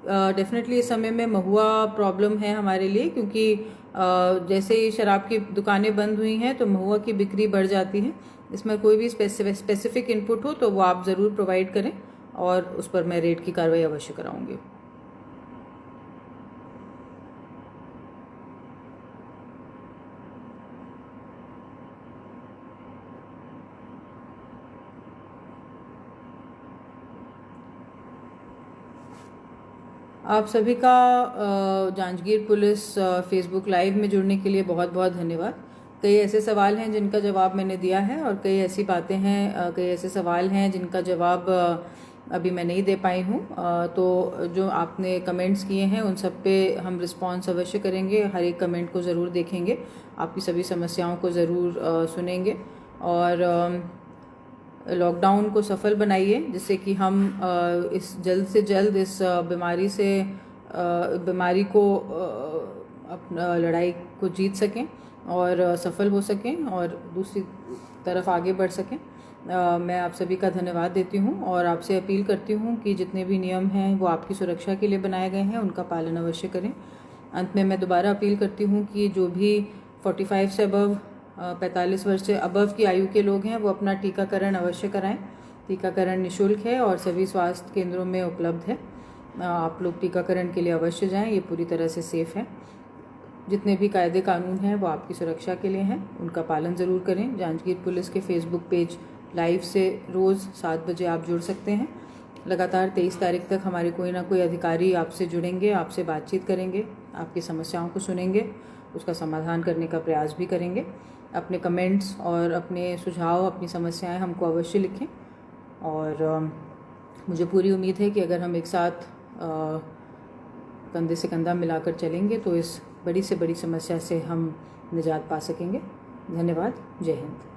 डेफिनेटली इस समय में महुआ प्रॉब्लम है हमारे लिए, क्योंकि जैसे ही शराब की दुकानें बंद हुई हैं तो महुआ की बिक्री बढ़ जाती है। इसमें कोई भी स्पेसिफिक इनपुट हो तो वो आप ज़रूर प्रोवाइड करें और उस पर मैं रेड की कार्रवाई अवश्य कराऊंगी। आप सभी का जांजगीर पुलिस फेसबुक लाइव में जुड़ने के लिए बहुत बहुत धन्यवाद। कई ऐसे सवाल हैं जिनका जवाब मैंने दिया है और कई ऐसी बातें हैं, कई ऐसे सवाल हैं जिनका जवाब अभी मैं नहीं दे पाई हूँ। तो जो आपने कमेंट्स किए हैं उन सब पे हम रिस्पॉन्स अवश्य करेंगे, हर एक कमेंट को ज़रूर देखेंगे, आपकी सभी समस्याओं को ज़रूर सुनेंगे और लॉकडाउन को सफल बनाइए, जिससे कि हम इस जल्द से जल्द इस बीमारी को अपना लड़ाई को जीत सकें और सफल हो सकें और दूसरी तरफ आगे बढ़ सकें। मैं आप सभी का धन्यवाद देती हूँ और आपसे अपील करती हूँ कि जितने भी नियम हैं वो आपकी सुरक्षा के लिए बनाए गए हैं, उनका पालन अवश्य करें। अंत में मैं दोबारा अपील करती हूँ कि जो भी 45 से अबव 45 वर्ष से अबव की आयु के लोग हैं वो अपना टीकाकरण अवश्य कराएं। टीकाकरण निःशुल्क है और सभी स्वास्थ्य केंद्रों में उपलब्ध है। आप लोग टीकाकरण के लिए अवश्य जाएं, ये पूरी तरह से सेफ है। जितने भी कायदे कानून हैं वो आपकी सुरक्षा के लिए हैं, उनका पालन ज़रूर करें। जांजगीर पुलिस के फेसबुक पेज लाइव से रोज़ 7 बजे आप जुड़ सकते हैं। लगातार 23 तारीख तक हमारे कोई ना कोई अधिकारी आपसे जुड़ेंगे, आपसे बातचीत करेंगे, आपकी समस्याओं को सुनेंगे, उसका समाधान करने का प्रयास भी करेंगे। अपने कमेंट्स और अपने सुझाव, अपनी समस्याएं हमको अवश्य लिखें और मुझे पूरी उम्मीद है कि अगर हम एक साथ कंधे से कंधा मिलाकर चलेंगे तो इस बड़ी से बड़ी समस्या से हम निजात पा सकेंगे। धन्यवाद। जय हिंद।